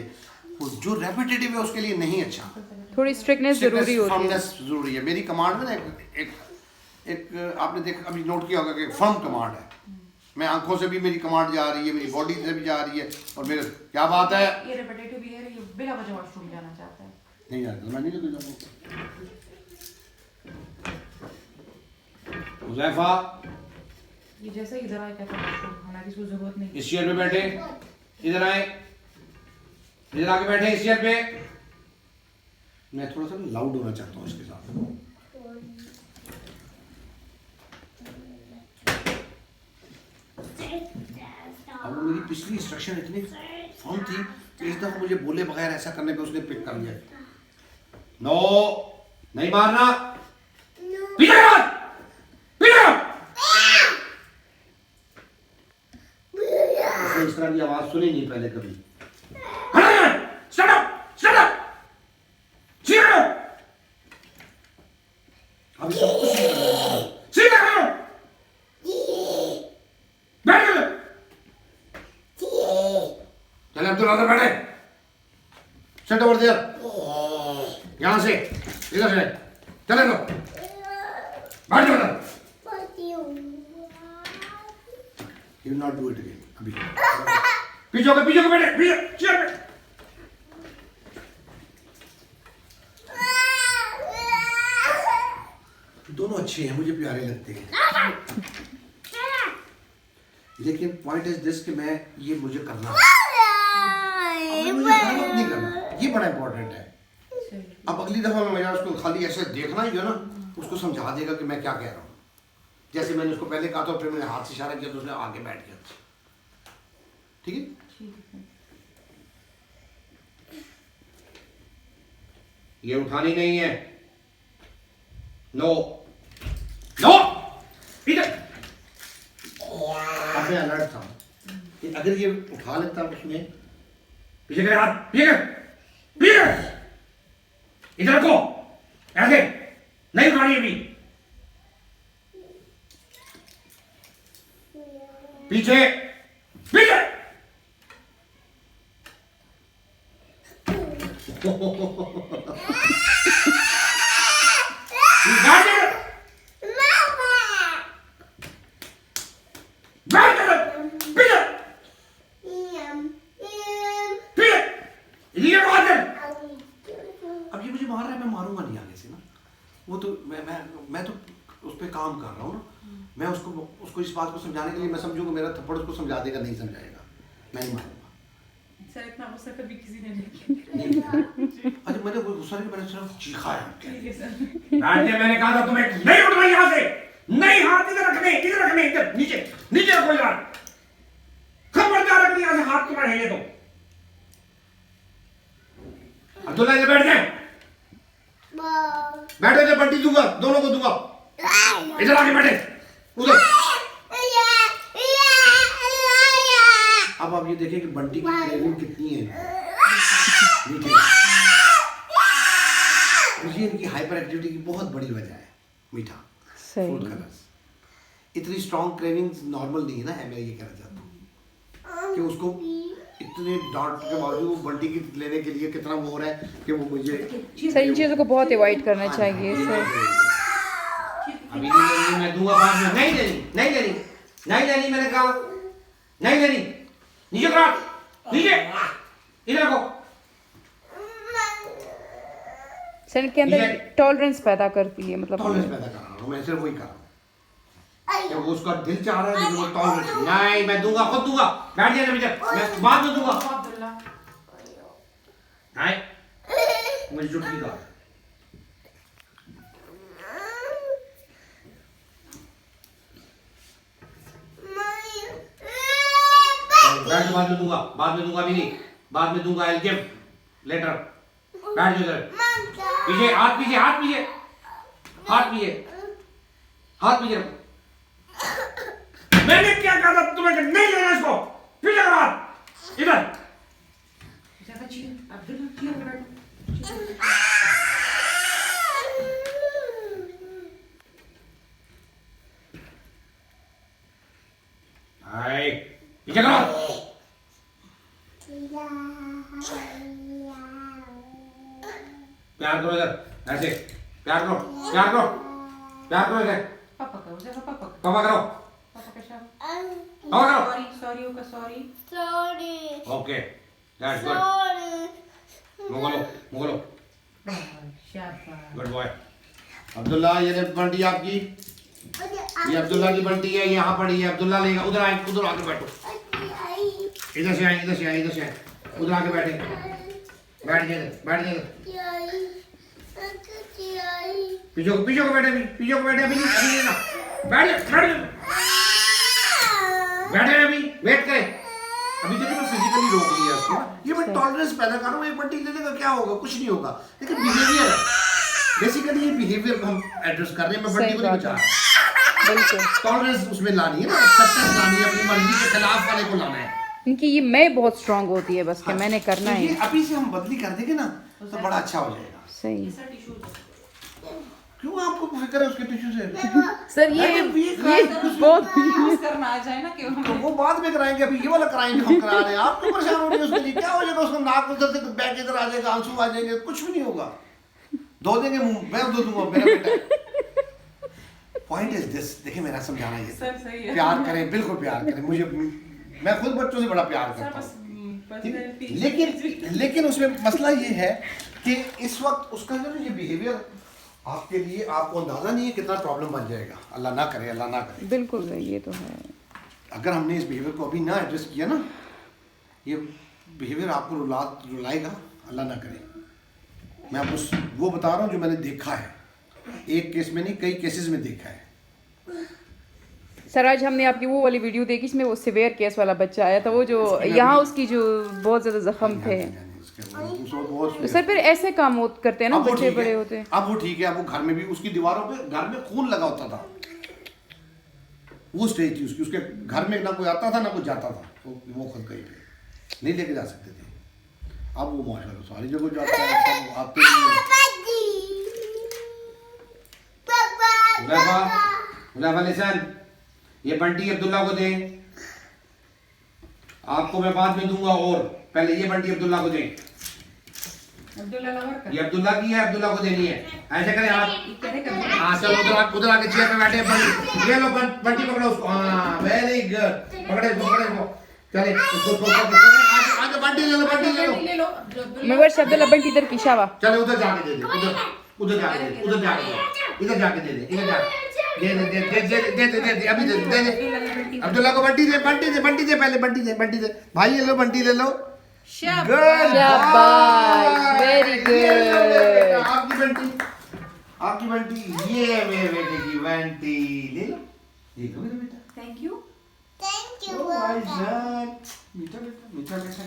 वो जो रेपिटेटिव है उसके लिए नहीं अच्छा। थोड़ी स्ट्रिक्टनेस जरूरी होती है। फर्मनेस जरूरी है। मेरी कमांड में ना एक आपने देखा अभी नोट किया होगा कि फर्म कमांड है। मैं आंखों से भी मेरी कमांड जा रही है, मेरी बॉडी से भी जा रही है, और मेरे क्या बात है ये रिपीटेटिव भी है, ये बिना वजह वॉशरूम जाना चाहता है। नहीं जाता, मैं नहीं लेके जाऊंगा। हुज़ैफा ये जैसे ही इधर आए कहता है वॉशरूम, हालांकि इसको जरूरत नहीं। इस चेयर पे बैठे, इधर आए, इधर आके बैठे इस चेयर पे। मैं थोड़ा सा लाउड होना चाहता हूँ इसके साथ। अब वो मेरी पिछली इंस्ट्रक्शन इतनी फर्म थी कि इस दफा मुझे बोले बगैर ऐसा करने पे उसने पिक कर लिया। नो, नहीं मारना, पीछे कर, पीछे कर। उसने इस तरह की आवाज सुनी नहीं पहले कभी। Stand up! Stand up! Sit down! अभी सब कुछ नहीं कर रहा है। Sit down! बैठ जा। चल अब्दुल अंदर बैठे। Sit over there. यहाँ से, इधर से, चले लो। बैठ जाओ ना। You will not do it again. अभी। पीछे हो बैठे, पीछे, चेयर पे। दोनों अच्छे हैं, मुझे प्यारे लगते हैं, लेकिन पॉइंट इज दिस कि मैं ये मुझे करना है, मुझे गलत नहीं करना, ये बड़ा इंपॉर्टेंट है। अब अगली दफा में मेरा उसको खाली ऐसे देखना ही है ना, उसको समझा देगा कि मैं क्या कह रहा हूँ। जैसे मैंने उसको पहले कहा था, फिर मैंने हाथ से इशारा किया तो उसने आगे बैठ गया। ठीक है, ये उठानी नहीं है। नो नो, इधर। अब मैं अलर्ट था कि अगर ये उठा लेता उसमें, पीछे करे हाथ, पीछे कर, पीछे कर, इधर रखो, ऐसे नहीं उठानी अभी। पीछे, पीछे। अब ये मुझे मार रहा है, मैं मारूंगा नहीं आगे से ना। वो तो मैं तो उस पर काम कर रहा हूँ ना। मैं उसको इस बात को समझाने के लिए मैं समझूंगा मेरा थप्पड़ उसको समझा देगा, नहीं समझाएगा, मैं नहीं मारूंगा। सर इतना गुस्सा कभी किसी ने नहीं किया। अच्छा, मैंने कोई गुस्सा नहीं, मैंने सिर्फ चीखा है। ठीक है सर। मैंने कहा था तुम्हें नहीं उठना यहाँ से, नहीं, हाथ इधर रखने, इधर रखने, इधर नीचे, नीचे रखो यार, खबरदार रखनी यहाँ से हाथ तुम्हारे है ये तो। अब्दुल्ला इधर बैठ जाए, बैठो, इधर बंटी दूंगा, दोनों को दूंगा। इधर आके बैठे, उधर। अब आप ये देखें कि बंटी की क्रेविंग कितनी है मीठे। मुझे इनकी हाइपर एक्टिविटी की बहुत बड़ी वजह है मीठा, फूड कलर्स। इतनी स्ट्रॉन्ग क्रेविंग्स नॉर्मल नहीं है ना, है, मैं ये कहना चाहता हूँ कि उसको इतने डांट के बावजूद वो बंटी की लेने के लिए कितना वो हो रहा है कि वो मुझे। सर इन चीज़ों को बहुत अवॉइड करना चाहिए सर। अभी नहीं लेनी, मैं दूंगा बाद में। नहीं लेनी, नहीं लेनी, नहीं लेनी, मैंने कहा नहीं लेनी। नीचे करो, नीचे, इधर रखो। सर इनके अंदर टॉलरेंस पैदा करती है, मतलब टॉलरेंस पैदा कर रहा हूँ मैं, सिर्फ वही कर रहा हूँ। जब वो उसका दिल चाह रहा है लेकिन वो टॉलरेंस नहीं, मैं दूंगा, खुद दूंगा, बैठ जाना मुझे, मैं बाद में दूंगा। अब्दुल्ला नहीं, मुझे चुटकी का बैठ, बाद में दूंगा, बाद में दूंगा, अभी नहीं, बाद में दूंगा, I'll give later। बैठ जाओ इधर, पीछे, हाथ पीछे, हाथ पीछे, हाथ भी है, हाथ भी है। मैंने क्या कहा था तुम्हें कि नहीं लेना इसको, पीछे करो हाथ, इधर। ज्यादा चीज़ अब्दुल्ला क्यों कर रहा है? हाय, पीछे करो। प्यार करो इधर, ऐसे प्यार करो, प्यार करो, प्यार करो इधर। पापा करो, जगह पापा करो, पापा करो, पापा का शाबाश। पापा करो। सॉरी सॉरी होगा sorry. Sorry. Okay, that's good. Sorry. मुगलो, मुगलो, शाबाश। Good boy. अब्दुल्ला, ये ले बंटी आपकी, ये अब्दुल्ला की बंटी है, यहाँ पड़ी है। अब्दुल्ला लेगा, उधर आए, उधर आके बैठो। इधर से आए, इधर से आए, इधर से आए, उधर आके बैठे। बैठ जाइए, बैठ जाइए। पीछे को बैठे, अभी पीछे को बैठे, अभी नहीं, अभी नहीं ना। बैठ जाइए, बैठ जाइए, बैठे अभी, वेट करें। अभी देखिए मैं फिजिकली रोक लिया उसको। ये मैं टॉलरेंस पैदा कर रहा हूँ, एक बंटी लेने का क्या होगा, कुछ नहीं होगा। लेकिन बिहेवियर है, बेसिकली ये बिहेवियर को हम एड्रेस कर रहे हैं। मैं बंटी को नहीं बचा रहा, बिल्कुल। टॉलरेंस उसमें लानी है ना, एक्सेप्टेंस लानी है, अपनी मर्जी के खिलाफ वाले को लाना है। इनकी ये मैं बहुत स्ट्रांग होती है, बस कि मैंने करना तो है। ये अभी से हम बदली कर देंगे ना तो बड़ा अच्छा हो जाएगा। सही क्यों आपको फिक्र है उसके टिश्यू से? सर, ये बहुत यूज करना आ जाए ना क्यों? तो वो बाद में कराएंगे, अभी ये वाला कराएंगे, हम करा रहे हैं। आप क्यों परेशान हो रहे हैं उसके लिए? क्या हो जाएगा उसको? नाक उधर से बैग इधर आ जाएगा, आंसू आ जाएंगे, कुछ भी नहीं होगा। धो देंगे मुंह, मैं धो दूंगा, मेरा बेटा। पॉइंट इज दिस, देखिए मेरा समझाना ये सर सही है। प्यार करें, बिल्कुल प्यार करें। मुझे, मैं खुद बच्चों से बड़ा प्यार करता हूँ, लेकिन उसमें मसला ये है कि इस वक्त उसका जो ये बिहेवियर आपके लिए, आपको अंदाजा नहीं है कितना प्रॉब्लम बन जाएगा। अल्लाह ना करे, अल्लाह ना करे। बिल्कुल सही, ये तो है। अगर हमने इस बिहेवियर को अभी ना एड्रेस किया ना, ये बिहेवियर आपको रुलाएगा, अल्लाह ना करे। मैं आपको वो बता रहा हूँ जो मैंने देखा है, एक केस में नहीं, कई केसेस में देखा है। सर, आज हमने आपकी वो वाली वीडियो देखी इसमें वो सिवियर केस वाला बच्चा आया था, वो जो यहाँ उसकी जो बहुत ज्यादा जख्म थे। तो सर फिर ऐसे काम करते हैं ना, बच्चे बड़े होते हैं। अब वो ठीक है, अब वो घर में भी उसकी दीवारों पे घर में खून लगा होता था। वो स्टेज थी उसकी, उसके घर में ना कोई आता था ना कोई जाता था, तो वो खुद गई थे, नहीं लेके जा सकते थे। अब वो माशाल्लाह सारी जगह जाता है, सब आते हैं। लिसन, ये बंटी अब्दुल्ला को दें, आपको मैं बाद में दूंगा, और पहले ये बंटी अब्दुल्ला को दें। अब्दुल्ला लवर का ये अब्दुल्ला की है, अब्दुल्ला को देनी है। ऐसे करें आप, हाँ चलो उधर आके चेयर पे बैठे। ये लो बंटी पकड़ो उसको, हाँ वेरी गुड, पकड़े इसको, चले उसको आज बंटी ले लो, बंटी ले लो। ले लो। मैं वर्ष अब्दुल्ला बंटी इधर की शावा। चले उधर जाके दे दे, उधर जाके दे, इधर जाके दे, इधर जाके दे दे, इधर जाके दे अभी दे दे। अब्दुल्ला को बंटी दे, पहले बंटी दे। भाई ले लो, बंटी ले लो। शाबाश, वेरी गुड। आपकी बंटी, ये मेरे बेटे की बंटी ले लो, देखो मेरा बेटा। Thank you. Thank you, Oh, my Papa. God. मीठा बेटा।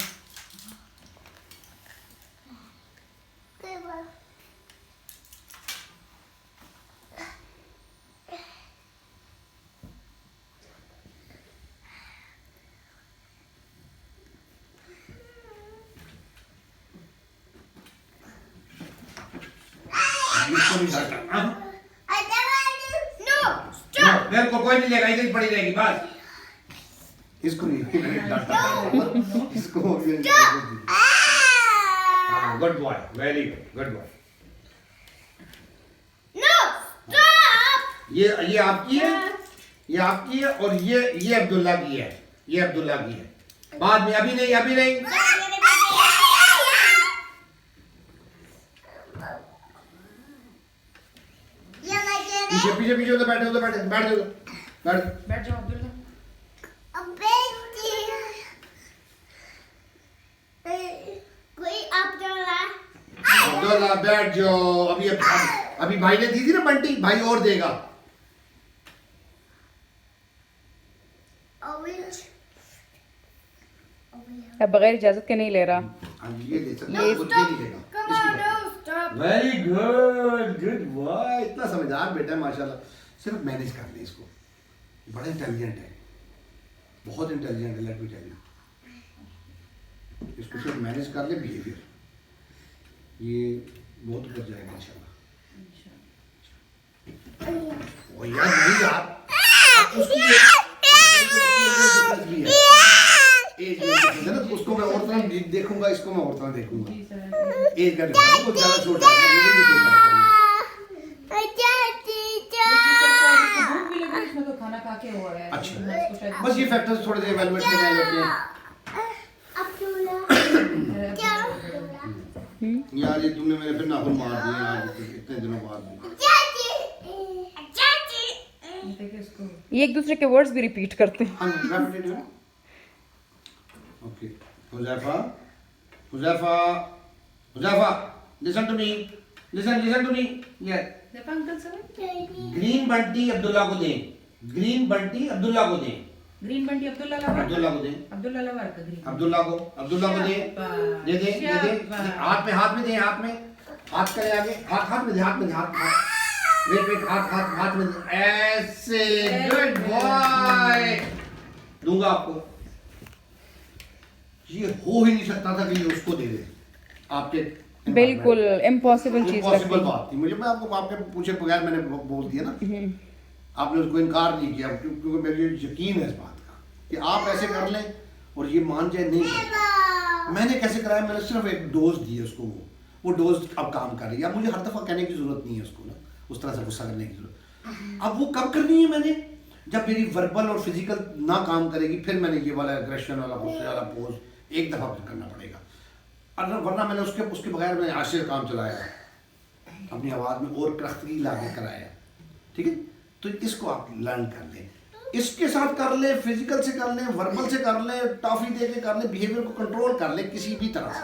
इसको नहीं डांटा, हाँ? I never do. No. No, मेरे को कोई नहीं लेगा, इधर ही पड़ी रहेगी बस। इसको नहीं डांटा, इसको ये नहीं डांटा। हाँ, good boy, very good boy. No. Stop. ये आपकी है, ये आपकी है, और ये अब्दुल्ला की है, ये अब्दुल्ला की है। बाद में, अभी नहीं। पीछे उधर बैठ जाओ। बैठ जाओ अब्दुल्ला। अब्दुल्ला बैठ जाओ। अभी भाई ने दी थी ना बंटी, भाई और देगा। अब बगैर इजाजत के नहीं ले रहा। ये दे सकता है, वो ये नहीं देगा। Come on, no, stop. Very good, good boy. इतना समझदार बेटा है माशाल्लाह। सिर्फ मैनेज कर ले इसको, बड़ा इंटेलिजेंट है, बहुत इंटेलिजेंट है, लेट मी टेल यू। इसको सिर्फ मैनेज कर ले बिहेवियर, ये बहुत कर जाएगा इंशाल्लाह। ओ यार नहीं यार, उसकी एज ना, उसको मैं और तरह देखूंगा, इसको मैं और तरह देखूंगा। जी सर। एज का डिफरेंस बहुत ज्यादा छोटा है, मुझे भी छोटा है। भूख भी लगी, इसमें तो खाना खा के हुआ है। अच्छा। मैं इसको शायद- बस ये फैक्टर्स थोड़े देर इवैल्यूएट करने लेते हैं। यार ये तुमने मेरे फिर नाखून मार दिए आज इतने दिनों बाद। देखिए इसको। ये एक दूसरे के वर्ड्स भी रिपीट करते हैं। हाँ रेपिटेटिव है। Okay Huzaifa, Huzaifa, Huzaifa, listen to me, listen to me. Yes, देखा uncle sir, green Bunty Abdullah को दें, ग्रीन बंटी अब्दुल्ला को दें, ग्रीन बंटी अब्दुल्ला लवर, अब्दुल्ला को दें, अब्दुल्ला लवर का ग्रीन। अब्दुल्ला को दे, शाबाश, दे दे, शाबाश। हाथ में दे, हाथ करें आगे, हाथ में दे, वेट, हाथ में दे, ऐसे, गुड बॉय। दूंगा आपको। ये हो ही नहीं सकता था कि ये उसको दे दे आपके। बिल्कुल इम्पॉसिबल चीज इम्पॉसिबल लगती बात थी मुझे। मैं आपको आपके पूछे बगैर मैंने बोल दिया ना, आपने उसको इनकार नहीं किया, क्योंकि मुझे यकीन है इस बात का कि आप ऐसे कर लें और ये मान जाए। नहीं, मैंने कैसे कराया, मैंने सिर्फ एक डोज दी है उसको, वो डोज अब काम कर रही है। अब मुझे हर दफ़ा कहने की ज़रूरत नहीं है उसको ना, उस तरह से गुस्सा करने की ज़रूरत। अब वो कब करनी है मैंने, जब मेरी वर्बल और फिजिकल ना काम करेगी, फिर मैंने ये वाला एग्रेशन वाला गुस्से वाला पोज एक दफ़ा फिर करना पड़ेगा। वरना मैंने उसके बगैर मैंने आज से काम चलाया, अपनी आवाज़ में और करख्तगी ला के कराया। ठीक है, तो इसको आप लर्न कर लें, इसके साथ कर ले, फिजिकल से कर ले, वर्बल से कर ले, टॉफी दे के कर ले, बिहेवियर को कंट्रोल कर ले किसी भी तरह से।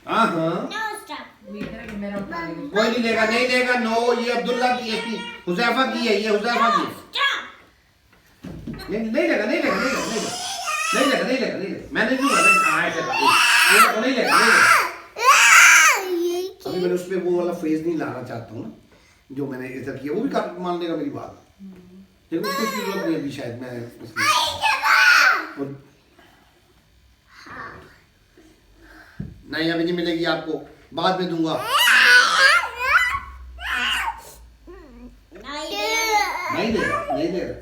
हाँ ये कह रहा है कि मेरा उठा लेगा। कोई नहीं लेगा, नहीं लेगा। नो, ये अब्दुल्ला की, इसकी हुज़ैफा की है, ये हुज़ैफा की नहीं लेगा। मैंने क्यों नहीं लेगा। अभी मैंने उस पर वो वाला फेज नहीं लाना चाहता हूँ ना, जो मैंने इधर किया, वो भी मान लेगा मेरी बात। देखो कुछ की जरूरत नहीं अभी, शायद मैं नहीं, अभी नहीं मिलेगी आपको, बाद में दूंगा। नहीं देगा।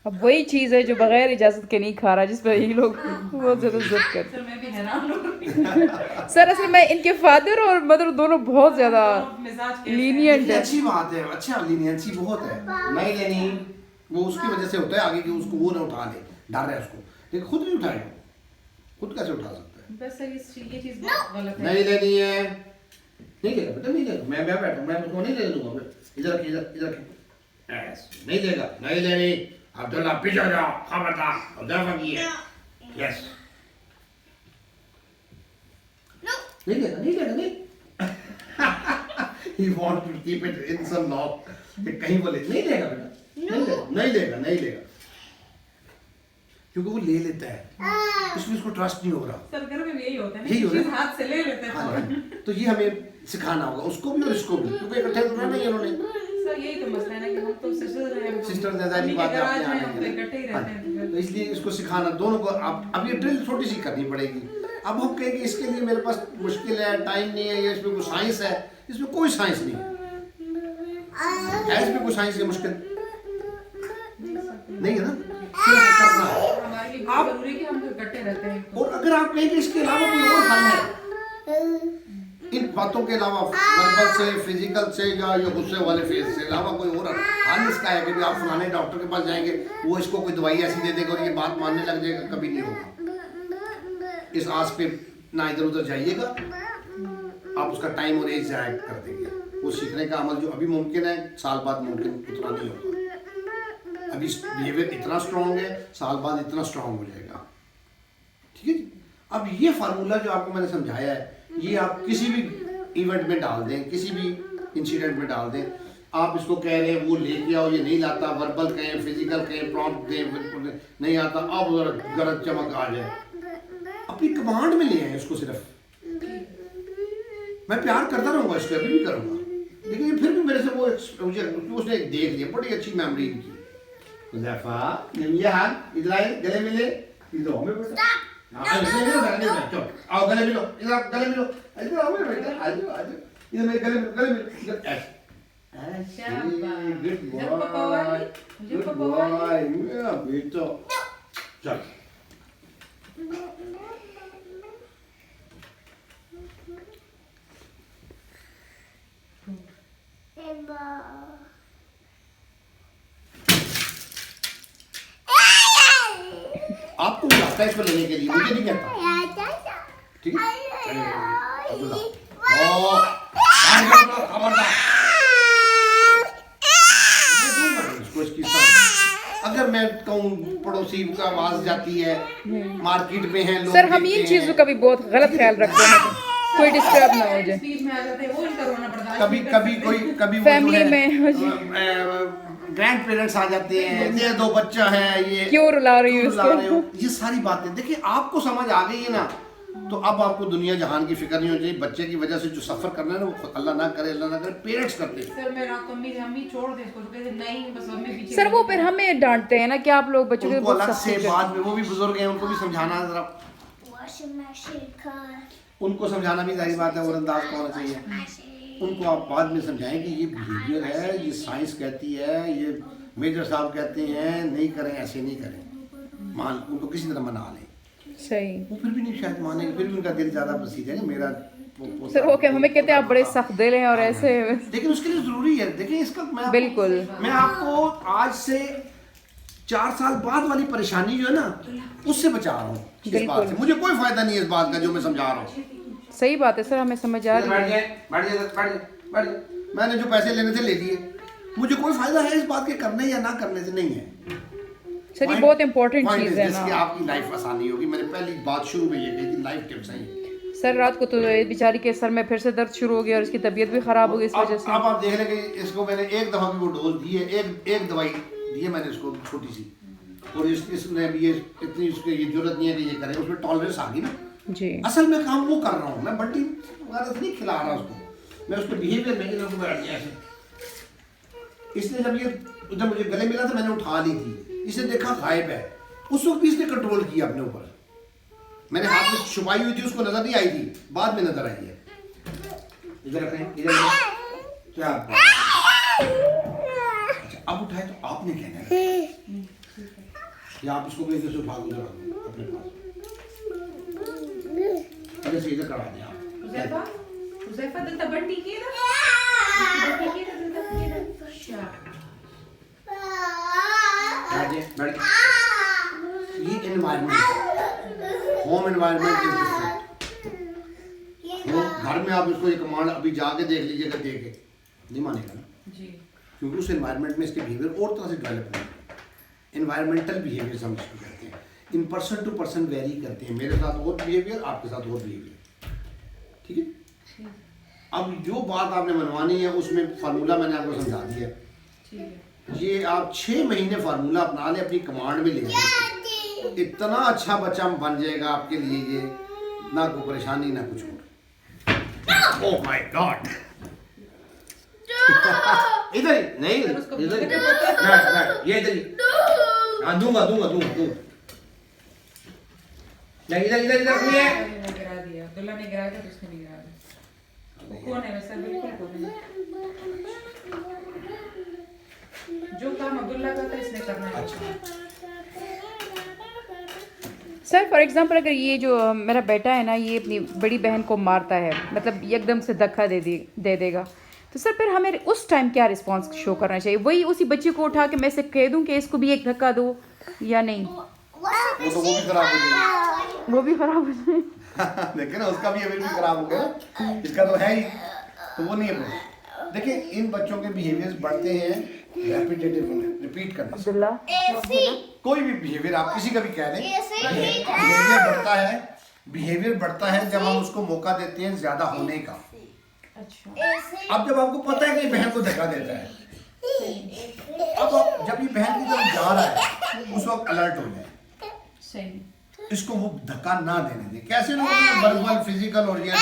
अब वही चीज है जो बगैर इजाजत के नहीं खा रहा, जिस पर ये लोग बहुत ज्यादा जिद करते सर मैं भी हैरान हूँ। हैं। सर असल में इनके फादर और मदर दोनों बहुत ज्यादा मिजाज कैसे है? लीनियंट है। अच्छी बात है, अच्छा लीनियंसी बहुत है। नहीं लेनी, वो उसकी वजह से होता है आगे कि उसको वो ना उठा ले, डर है उसको, लेकिन खुद नहीं उठाएगा। खुद कैसे उठा सकता है? बस सर ये चीज बहुत गलत है। नहीं लेनी है, नहीं लेगा बेटा, नहीं लेगा। मैं बैठा, मैं उसको नहीं ले दूंगा। इधर नहीं लेगा, नहीं लेनी। अब्दुल्ला पीछे हो जाओ, खबरदार, हुज़ैफा की है। यस, नहीं लेगा। He wants to keep it in some law. कि कहीं बोले नहीं लेगा बेटा, नहीं लेगा, क्योंकि वो ले लेता है, इसलिए उसको ट्रस्ट नहीं हो रहा। सर घर में भी यही होता है, यही होता है। चीज़ हाथ से ले लेते हैं। हाँ, तो ये हमें सिखाना होगा, उसको भी और इसको भी, क्योंकि इकट्ठे तो रहना ही उन्होंने। सर यही तो मसला है ना कि हम तो सिस्टर हैं, सिस्टर ज़्यादा मम्मी नहीं के बात है, गराज अपने में यहाँ हम तो नहीं इकट्ठे ही है। रहते हैं। हाँ, तो इसलिए इसको सिखाना अब को अब ये ड्रिल छोटी सी करनी पड़ेगी। अब हम कहेंगे इसके लिए मेरे पास मुश्किल है, टाइम नहीं है, या इसमें कोई साइंस है, इसमें कोई साइंस नहीं है। इसमें कोई साइंस की मुश्किल नहीं है ना, सिर्फ करना है। हमारे लिए बहुत जरूरी है कि हम तो इकट्ठे रहते हैं। और अगर आप कहेंगे इसके अलावा कोई और हल है, इन बातों के अलावा, वर्बल से, फिजिकल से, या ये गुस्से वाले फेज से अलावा कोई और हल इसका है कि भी आप फलाने डॉक्टर के पास जाएंगे, वो इसको कोई दवाई ऐसी दे देगा और ये बात मानने लग जाएगा, कभी नहीं होगा। इस आस पे ना इधर उधर जाइएगा, आप उसका टाइम और एज जाया कर देंगे। वो सीखने का अमल जो अभी मुमकिन है, साल बाद मुमकिन उतना नहीं होगा। अभी बिहेवियर इतना स्ट्रॉन्ग है, साल बाद इतना स्ट्रॉन्ग हो जाएगा। ठीक है जी। अब ये फार्मूला जो आपको मैंने समझाया है, ये आप किसी भी इवेंट में डाल दें, किसी भी इंसिडेंट में डाल दें, आप इसको कह रहे हैं वो लेके आओ, ये नहीं लाता, वर्बल कहें, फिजिकल कहें, प्रॉम्प्ट दें, नहीं आता, अब गरज चमक आ जाए, अपनी कमांड में ले आए इसको। सिर्फ मैं प्यार करता रहूँगा इसको, अभी भी करूँगा, लेकिन ये फिर भी मेरे से वो मुझे उसने देख लिया, बड़ी अच्छी मेमोरी इनकी। हुज़ैफा ये हाथ इधर आए, गले मिले, इधर आओ मेरे बेटा, चलो आओ गले मिलो, इधर आओ गले मिलो, इधर आओ मेरे बेटा, आ जाओ इधर मेरे गले मिलो इधर ऐसे। गुड बॉय, गुड बॉय मेरा बेटा। चल आपको भी आता है इसको लेने के लिए, मुझे नहीं कहता, ठीक है? अब्दुल्ला ओ खबरदार, मैं दूंगा इसको इसकी सर। अगर मैं कहूँ पड़ोसी का आवाज जाती है, मार्केट में है लोग, सर हम इन चीज़ों का भी बहुत गलत ख्याल रखते हैं, कोई डिस्टर्ब ना हो जाए। स्पीड में आ जाते हैं, वो इनका रोना बर्दाश्त कभी नहीं कर कभी सकते। कोई कभी फैमिली में ग्रैंड पेरेंट्स आ जाते हैं, ये 2 बच्चा है, ये क्यों रुला रही हो क्यों रुला रहे हो? इसको? ये सारी बातें देखिए, आपको समझ आ गई है ना, तो अब आपको दुनिया जहान की फिक्र नहीं होनी चाहिए। बच्चे की वजह से जो सफर करना है ना, वो अल्लाह ना करे पेरेंट्स करते हैं। सर मैं रात को अम्मी छोड़ दे इसको, तो कहते नहीं बस अम्मी पीछे सर वो फिर हमें डांटते हैं ना कि आप लोग बच्चों के उनको बहुत अलग सख्ती से करते बाद में, वो भी बुजुर्ग हैं, उनको भी समझाना जरा, Washing machine car. उनको समझाना भी जारी बात है, और अंदाज का होना चाहिए। उनको आप बाद में समझाएं कि ये बिहेवियर है, ये साइंस कहती है, ये मेजर साहब कहते हैं नहीं करें, ऐसे नहीं करें, मान उनको किसी तरह मना लें। सही। वो फिर भी नहीं शायद मानेंगे, फिर भी उनका दिल ज़्यादा बसीद है कि मेरा सर वो क्या हमें कहते हैं आप बड़े सख्त दिल हैं और ऐसे। लेकिन उसके लिए ज़रूरी है, देखिए इसका बिल्कुल। मैं आपको आज से 4 साल बाद वाली परेशानी जो है ना, उससे बचा रहा हूँ इस बात से। मुझे कोई फायदा नहीं है इस बात का जो मैं समझा रहा हूँ। सही बात है सर, हमें समझ आ रही है। बैठ जाए। मैंने जो पैसे लेने थे ले लिए, मुझे कोई फायदा है इस बात के करने या ना करने से नहीं है। सर ये बहुत इंपॉर्टेंट Point चीज़ is है this कि ना। आपकी लाइफ आसानी होगी। मैंने पहली बात शुरू में ये कही थी, लाइफ टिप्स हैं। सर रात को तो बेचारी के सर में फिर से दर्द शुरू हो गया और इसकी तबीयत भी खराब हो गई इस वजह से। अब आप देख रहे हैं कि इसको मैंने एक दफा की वो डोज दी है, एक दवाई दी है मैंने इसको छोटी सी, और इसने भी ये इतनी उसकी ये जरूरत नहीं है कि ये करे, उसमें टॉलरेंस आ गई ना। जी असल में काम वो कर रहा हूँ मैं, बंटी वगैरह नहीं खिला रहा उसको, मैं उसके बिहेवियर में इधर को बैठ गया ऐसे। इसने जब ये उधर मुझे गले मिला था, मैंने उठा ली थी, इसने देखा गायब है, उस वक्त भी इसने कंट्रोल किया अपने ऊपर। मैंने हाथ में छुपाई हुई थी, उसको नजर नहीं आई थी, बाद में नजर आई है। इधर रखें, इधर क्या अच्छा, अब उठाए तो आपने कहना है या आप इसको भी इधर से उठा दो अपने पास, इधर से इधर करा दें आप। हुज़ैफा दिल तब बंटी की ना, बंटी की ना दिल तब की ना। बैठ ये environment, home environment is different. वो घर में आप इसको ये कमांड अभी जाके देख लीजिएगा, देखे नहीं मानेगा ना जी, क्योंकि उस एनवायरनमेंट में इसके बिहेवियर और तरह से डेवलप होंगे। एनवायरमेंटल बिहेवियर हम इसको कहते हैं, in person to person vary करते हैं, मेरे साथ और बिहेवियर, आपके साथ और बिहेवियर, ठीक है। अब जो बात आपने मनवानी है उसमें फार्मूला मैंने आपको समझा दिया, ठीक है। ये आप 6 महीने फार्मूला अपना लें, अपनी कमांड में ले लें, इतना अच्छा बच्चा बन जाएगा आपके लिए, ये ना कोई परेशानी ना कुछ हो। ओह माय गॉड, इधर ही नहीं, इधर ही बैठ, ये इधर ही, हाँ दूंगा इधर ये ने गिरा दिया, अब्दुल्ला ने गिराया था तो उसने नहीं गिराया। वो कौन है वैसे? बिल्कुल कौन है? जो काम अब्दुल्ला का था इसने करना है। सर फॉर एग्जांपल अगर ये जो मेरा बेटा है ना, ये अपनी बड़ी बहन को मारता है, मतलब एकदम से धक्का दे देगा, तो सर फिर हमें उस टाइम क्या रिस्पांस शो करना चाहिए? वही उसी बच्चे को उठा के मैं से कह दूं कि इसको भी एक धक्का दो या नहीं? वो तो वो भी खराब हो जाएगा, वो भी खराब हो जाए। देखिए ना उसका भी अभी भी खराब हो गया, इसका तो है ही, तो वो नहीं है। देखिए इन बच्चों के बिहेवियर्स बढ़ते हैं रेपिटेटिव होने, रिपीट करने से। अब्दुल्ला कोई भी बिहेवियर आप किसी का भी कह लें, बिहेवियर बढ़ता है जब हम उसको मौका देते हैं ज्यादा होने का। अच्छा, अब जब आपको पता है कि बहन को धक्का देता है, अब आप जब ये बहन की तरफ जा रहा है उस वक्त अलर्ट हो जाए, सही। इसको वो धक्का ना देने दे। कैसे लोग वर्बल फिजिकल और ये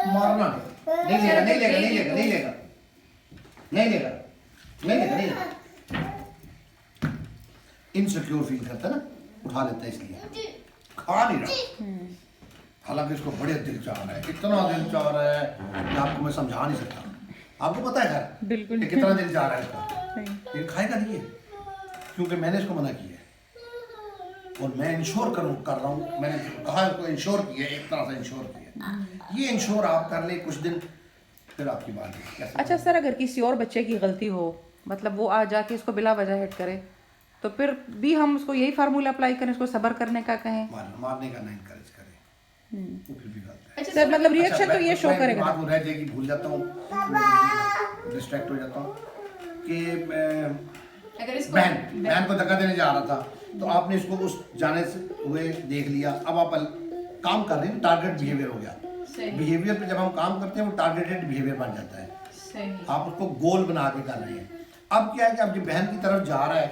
मारना नहीं लेगा, नहीं लेगा, नहीं लेगा, नहीं लेगा, नहीं लेगा, नहीं लेगा, नहीं लेगा। इनसिक्योर फील करता है ना, उठा लेता है, इसलिए खा नहीं रहा। हालांकि इसको बड़े दिल चाह रहा है, इतना दिल चाह रहा है कि आपको मैं समझा नहीं सकता। आपको पता है घर बिल्कुल। कि कितना दिल चाह रहा है इसका, लेकिन खाएगा नहीं है, क्योंकि मैंने इसको मना किया है और मैं इंश्योर कर रहा हूँ। मैंने कहा इसको इंश्योर किया, एक तरह से इंश्योर किया। ये इंश्योर आप कर ले कुछ दिन, फिर आपकी बात है। अच्छा सर, अगर किसी और बच्चे की गलती हो, मतलब वो आ जाके इसको बिला वजह हिट करे, तो फिर भी हम उसको यही फार्मूला अप्लाई करें, उसको सब्र करने का कहें? मारने का ना इनकरेज करें, वो फिर भी गलत है। अच्छा सर, मतलब रिएक्शन तो ये शो करेगा। बात वो रह जाएगी, भूल जाता हूँ, डिस्ट्रैक्ट हो जाता हूँ कि अगर इसको बहन को धक्का देने जा रहा था, तो आपने इसको उस जाने से हुए देख लिया। अब आप काम कर रहे हैं, टारगेट बिहेवियर हो गया। बिहेवियर पे जब हम काम करते हैं वो टारगेटेड बिहेवियर बन जाता है। सही। आप उसको गोल बना के कर रहे हैं। अब क्या है कि अब जो बहन की तरफ जा रहा है,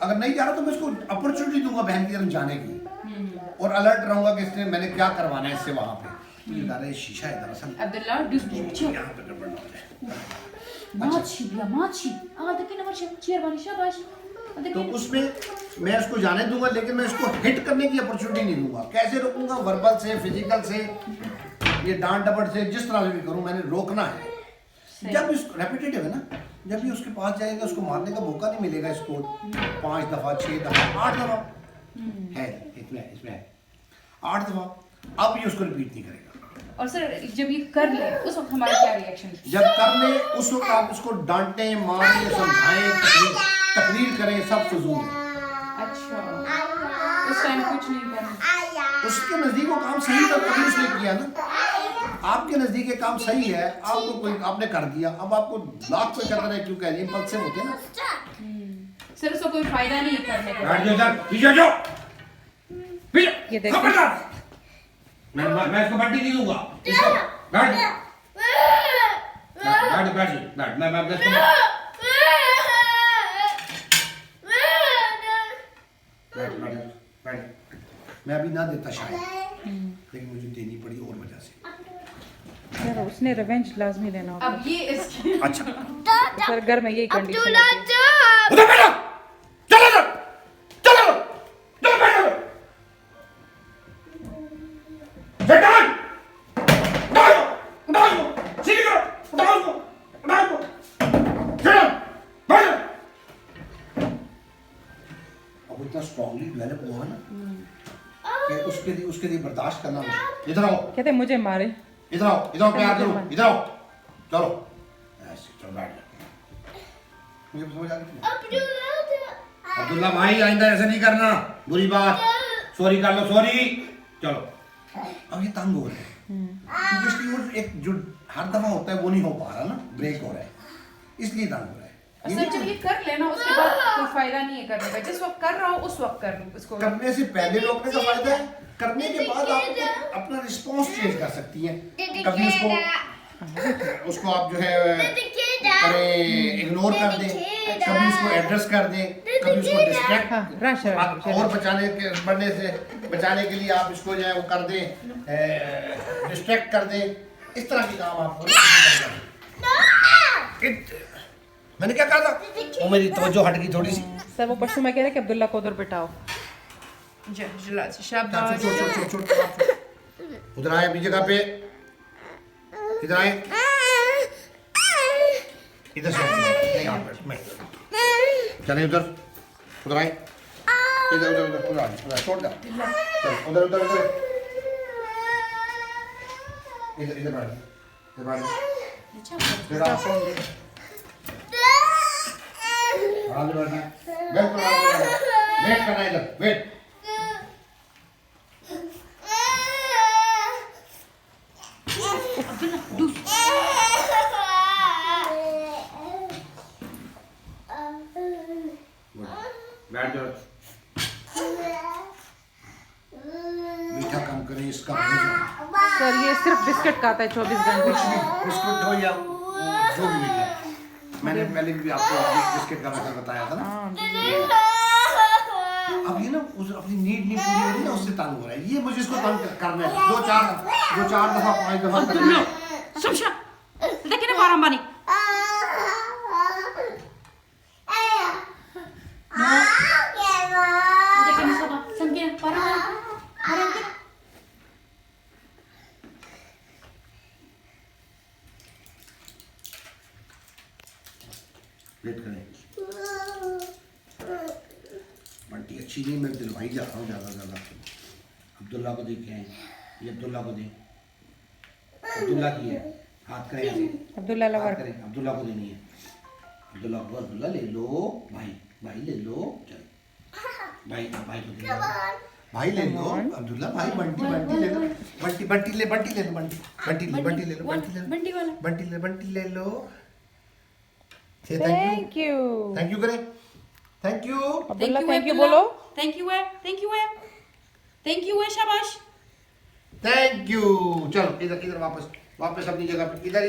अगर नहीं जा रहा तो मैं उसको अपॉर्चुनिटी दूंगा बहन की तरफ जाने की, और अलर्ट रहूंगा कि इसने मैंने क्या करवाना है इससे वहां पे। ये कह रहे शीशा है दरअसल अब्दुल्ला यहाँ पे गड़बड़ हो जाए। माछी भैया माछी देखिए नंबर चेयर वाली शाबाश। तो उसमें मैं उसको जाने दूंगा, लेकिन मैं उसको हिट करने की अपॉर्चुनिटी नहीं दूंगा। कैसे रोकूंगा? वर्बल से, फिजिकल से, ये डांट डपट से, जिस तरह से भी करूं, मैंने रोकना है। जब इसको रेपिटेटिव है ना, जब भी उसके पास जाएगा उसको मारने का मौका नहीं मिलेगा। इसको 5 दफा, 6 दफा, 8 दफा है, इसमें है 8 दफा। अब ये उसको रिपीट नहीं करेगा। और सर जब ये कर ले उस वक्त हमारा क्या रिएक्शन? जब कर ले उस वक्त आप उसको डांटें, मारें, समझाएं, तकरीर करें, सब फजूल है। अच्छा, उस टाइम कुछ नहीं करना। उसके नजदीक वो काम सही था, कभी उसने किया ना। आपके नजदीक ये काम सही है, आपको कोई आपने कर दिया, अब आपको लाख कोई कहता है, क्यों कह रही है, इंपल्सिव होते हैं ना। सर उसको कोई फायदा नहीं करने का। बैठ जाओ, पीछे जाओ, पीछे। ये देखो। खबरदार, मैं इसको बट्टी नहीं दूंगा। इसको बैठ बैठ बैठ बैठ, मैं इसको बैठ। मैं अभी ना देता शायद, लेकिन मुझे देनी पड़ी और वजह से। यार उसने रिवेंज लाजमी लेना होगा। अब ये इसकी अच्छा, सर घर में यही कंडीशन है। उधर बैठो, चलो चलो चलो चलो बैठो, बैठो, उठाओ, सीधी करो, उठाओ, चलो बैठो। अब इतना स्ट्रांगली डेवलप हुआ ना कि उसके लिए बर्दाश्त करना मुश्किल। इधर आओ, कहते मुझे मारे। इधर आओ, प्यार करो, इधर आओ, चलो ऐसे, चलो बैठ जाओ। मुझे समझ आ गई। अब्दुल्ला भाई, आइंदा ऐसे नहीं करना, बुरी बात। सॉरी कर लो, सॉरी। चलो, अब ये तंग हो रहे हैं क्योंकि इसकी वो एक जो हर दफा होता है वो नहीं हो पा रहा ना, ब्रेक हो रहा है, इसलिए तंग हो रहा है। सर जब ये कर लेना उसके बाद कोई फायदा नहीं है करने का। जिस वक्त कर रहा हो उस वक्त कर लो इसको। करने से पहले रोकने का फायदा है, करने के बाद आप अपना रिस्पॉन्स चेंज कर सकती हैं। कभी उसको आप जो है करें, इग्नोर कर दें, कभी उसको एड्रेस कर दें, कभी उसको डिस्ट्रैक्ट और बचाने के लिए आप इसको जो है वो कर दें, डिस्ट्रैक्ट कर दें। इस तरह के काम आप मैंने क्या कहा था, वो मेरी तवज्जो हट गई थोड़ी सी। सर वो परसों मैं कह रहा कि अब्दुल्ला को उधर बिठाओ। शाबाश। उधर आए अपनी जगह पे, इधर आए, इधर से यहाँ पे मैं चले उधर आए, इधर छोड़ दो, उधर वेट करना, इधर वेट। बैठ जाओ, मीठा कम करें, इसका सर ये सिर्फ बिस्किट खाता है 24 घंटे। बिस्कुट हो या जो भी मीठा, मैंने पहले भी आपको बिस्किट का मतलब बताया था ना। अब ये ना उस अपनी नीड नहीं पूरी हो रही है, उससे तंग हो रहा है। ये मुझे इसको तंग करना है, दो चार दफा 5 दफा करना है। शमशा देखिए ना बारम बानी देखिए ना सब संगे बारम वेट करें। बंटी अच्छी नहीं, मैं दिलवाई जाता हूँ ज़्यादा। अब्दुल्ला को देखे हैं, ये अब्दुल्ला को दें। अब्दुल्ला की है, हाथ करें ऐसे, अब्दुल्ला हाथ लवर करें। अब्दुल्ला को देनी है। अब्दुल्ला ले लो भाई ले लो, चल भाई को दे लो, भाई ले लो अब्दुल्ला, भाई बंटी ले लो, बंटी ले लो, बंटी ले लो। थैंक यू थैंक यू करें, thank you. Abdullah thank you बोलो। थैंक यू है शाबाश। Thank you. चलो इधर वापस अपनी जगह पे, इधर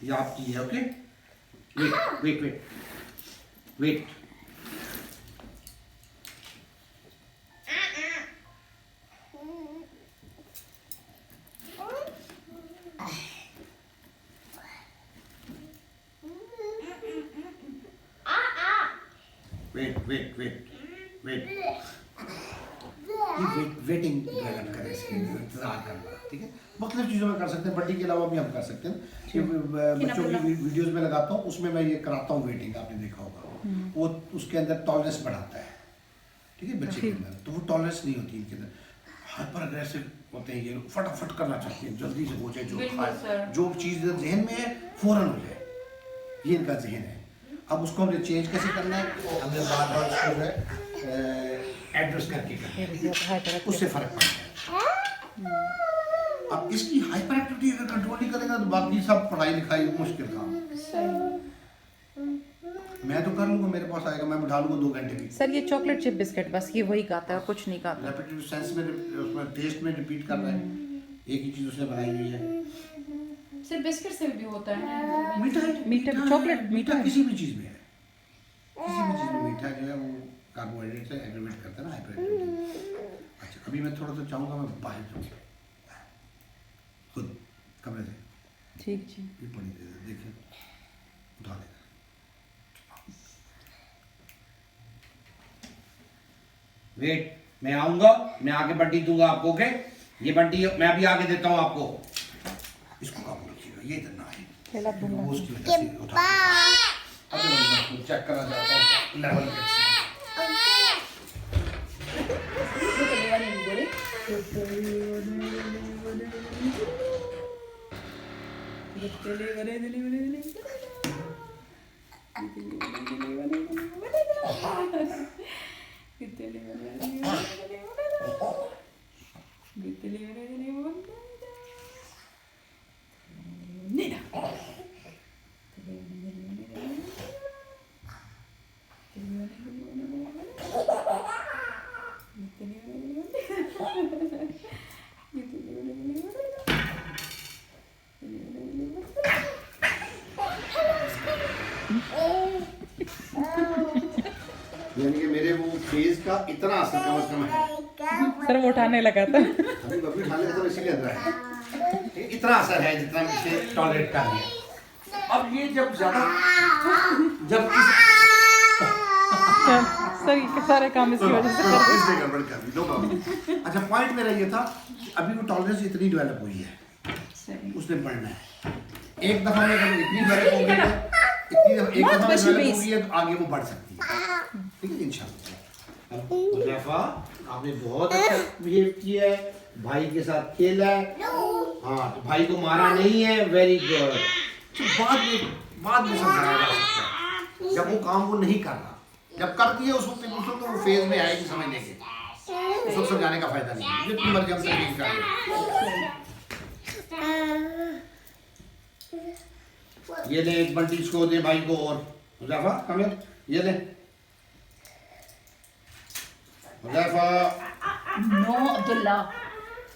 ये आपकी है। Okay, wait. Wait. Waiting develop करें, इसके इंतजार करना, ठीक है। मुख्तलिफ चीज़ों में कर सकते हैं, बड्डी के अलावा भी हम कर सकते हैं। कि बच्चों की वीडियोस में लगाता हूँ, उसमें मैं ये कराता हूँ वेटिंग, आपने देखा होगा। वो उसके अंदर टॉलरेंस बढ़ाता है, ठीक है, बच्चे के अंदर। तो वो टॉलरेंस नहीं होती इनके अंदर, हाइपर अग्रेसिव होते हैं ये, फटाफट करना चाहते हैं, जल्दी से हो जाए, जो चीज़ जहन में है फौरन हो जाए, ये इनका जहन है। अब उसको हमने चेंज कैसे करना है, हमने बार उसको जो है एड्रेस करके करना है, उससे फर्क पड़ता है। अब इसकी हाइपर एक्टिविटी अगर कंट्रोल नहीं करेगा तो बाकी सब पढ़ाई लिखाई मुश्किल काम। मैं तो कर लूँगा, मेरे पास आएगा, मैं बिठा लूँगा 2 घंटे भी। सर ये चॉकलेट चिप बिस्किट बस ये वही खाता है और कुछ नहीं खाता। रेपिटेटिव सेंस में, उसमें टेस्ट में रिपीट कर रहा है, एक ही चीज़ उसने बनाई हुई है। सिर्फ बिस्किट से भी होता है। मीठा चॉकलेट मीठा किसी भी चीज़ में है, किसी भी चीज़ में मीठा जो है वो कार्बोहाइड्रेट से एग्रीवेट करता है ना, हाइपर एक्टिविटी। अच्छा, अभी मैं थोड़ा सा चाहूँगा मैं बाहर जाऊँ खुद कमरे से। ठीक जी, ये पड़ी देखिए, उठा लेना। वेट, मैं आऊंगा, मैं आके बंटी दूंगा आपको। ओके, ये बंटी मैं भी आके देता हूँ आपको। इसको काबू रखिएगा, ये इधर ना आए, वो उसकी वजह से उठा। अब मैं चेक करना चाहता हूँ लेवल कैसे। यानी कि मेरे वो फेस का इतना असर कम से कम है। सर वो उठाने लगा था। अभी बब्बी उठा लेता तो इसीलिए अंदर है, इतना असर है जितना इसे टॉलरेट कर लिया। अब ये जब ज्यादा सर ये सारे काम इसकी वजह से कर रहे इसने गड़बड़ कर दी, नो प्रॉब्लम। अच्छा, पॉइंट मेरा ये था कि अभी वो टॉलरेंस इतनी डेवलप हुई है, उसने बढ़ना है। एक दफा में अगर इतनी डेवलप हो गई है, एक दफा में डेवलप हो गई है तो आगे वो बढ़ सकती है, ठीक है इंशाल्लाह। हुज़ैफा, आपने बहुत अच्छा बिहेव किया है, भाई के साथ खेला है। हाँ, तो भाई को मारा नहीं है, वेरी गुड। बाद में समझाया जा सकता है, जब वो काम वो नहीं कर रहा। जब कर दिए उस वक्त तो वो फेज में आएगी समझने के, उस वक्त समझाने का फायदा नहीं है, जितनी मर्जी हम तकलीफ कर लें। ये ले एक बंटी इसको दे भाई को, और हुज़ैफा कम हियर, ये ले हुज़ैफा। नो अब्दुल्ला।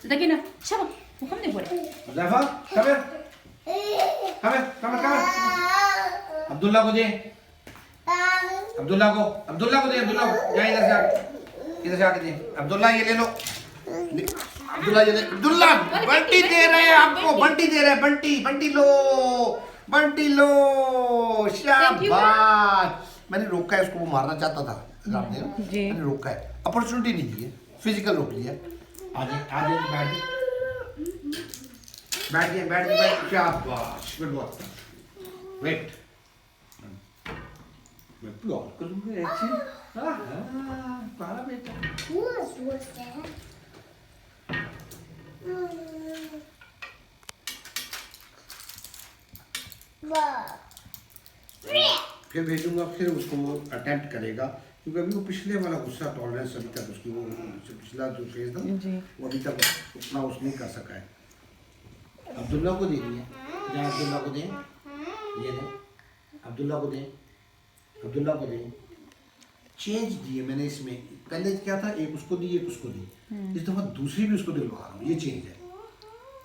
देखिए ना चलो वो हम नहीं बोले हुज़ैफा come here अब्दुल्ला को दे अब्दुल्ला को दे जा इधर से आके दे अब्दुल्ला ये ले लो अब्दुल्ला ये ले अब्दुल्ला बंटी दे रहे हैं आपको बंटी दे रहे हैं बंटी लो शाबाश मैंने रोका है उसको वो मारना चाहता था आपने ना जी। मैंने रोका है अपॉर्चुनिटी नहीं दी है फिजिकल रोक लिया आज बैठ शाबाश गुड वर्क वेट मैं प्लॉट करूंगा ऐसे पारा बेटा Who's that? फिर भेजूंगा फिर उसको वो अटेम्प्ट करेगा क्योंकि अभी वो पिछले वाला गुस्सा टॉलरेंस अभी तक उसकी वो पिछला जो फेज था जी। वो अभी तक उतना उसने नहीं कर सका है अब्दुल्ला को देनी है या अब्दुल्ला को दें ये दो अब्दुल्ला को दें चेंज दिए मैंने इसमें पहले क्या था एक उसको दी एक उसको दी इस दफा दूसरी भी उसको दिलवा रहा हूँ ये चेंज है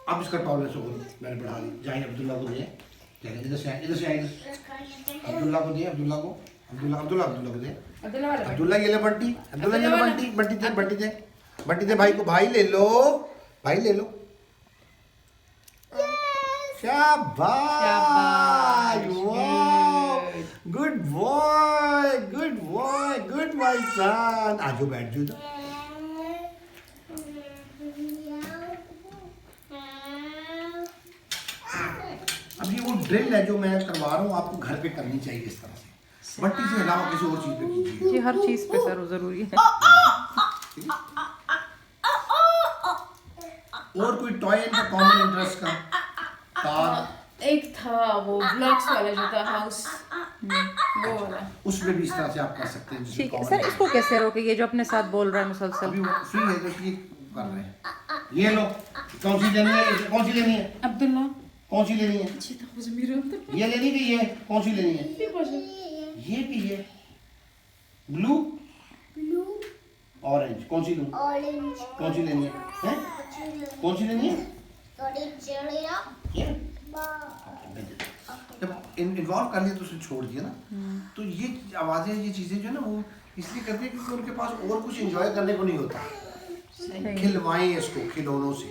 अब इसका टॉलरेंस मैंने बढ़ा दी जाए अब्दुल्ला को दें इधर से आए अब्दुल्ला को दे अब्दुल्ला को दे अब्दुल्ला ये ले बंटी दे भाई को भाई ले लो शाबाश गुड बॉय सन आजो बैठ जाओ इधर। अब ये वो ड्रिल है जो मैं करवा रहा हूँ आपको घर पे करनी चाहिए इस तरह से बंटी से अलावा किसी और चीज पे कीजिए जी हर चीज पे सर जरूरी है और कोई टॉय इनका कॉमन इंटरेस्ट का कार एक था वो ब्लॉक्स वाला जो था हाउस वो वाला उसमें भी इस तरह से आप कर सकते हैं जिसमें ठीक है common सर इसको कैसे रोकेंगे जो अपने साथ बोल रहा है मुसलसल अभी वो फ्री है तो इसलिए कर रहे हैं ये लो कौन सी लेनी है अब्दुल्ला कौन सी लेनी है ये लेनी कि ये कौन सी लेनी है ये कि ये ब्लू ऑरेंज कौन सी लूं कौन सी लेनी है कौन सी लेनी है ये जब इन्वॉल्व कर लिया तो उसे छोड़ दिया ना तो ये आवाजें ये चीजें जो है ना वो इसलिए करते हैं क्योंकि उनके पास और कुछ एंजॉय करने को नहीं होता खिलवाएं इसको खिलौनों से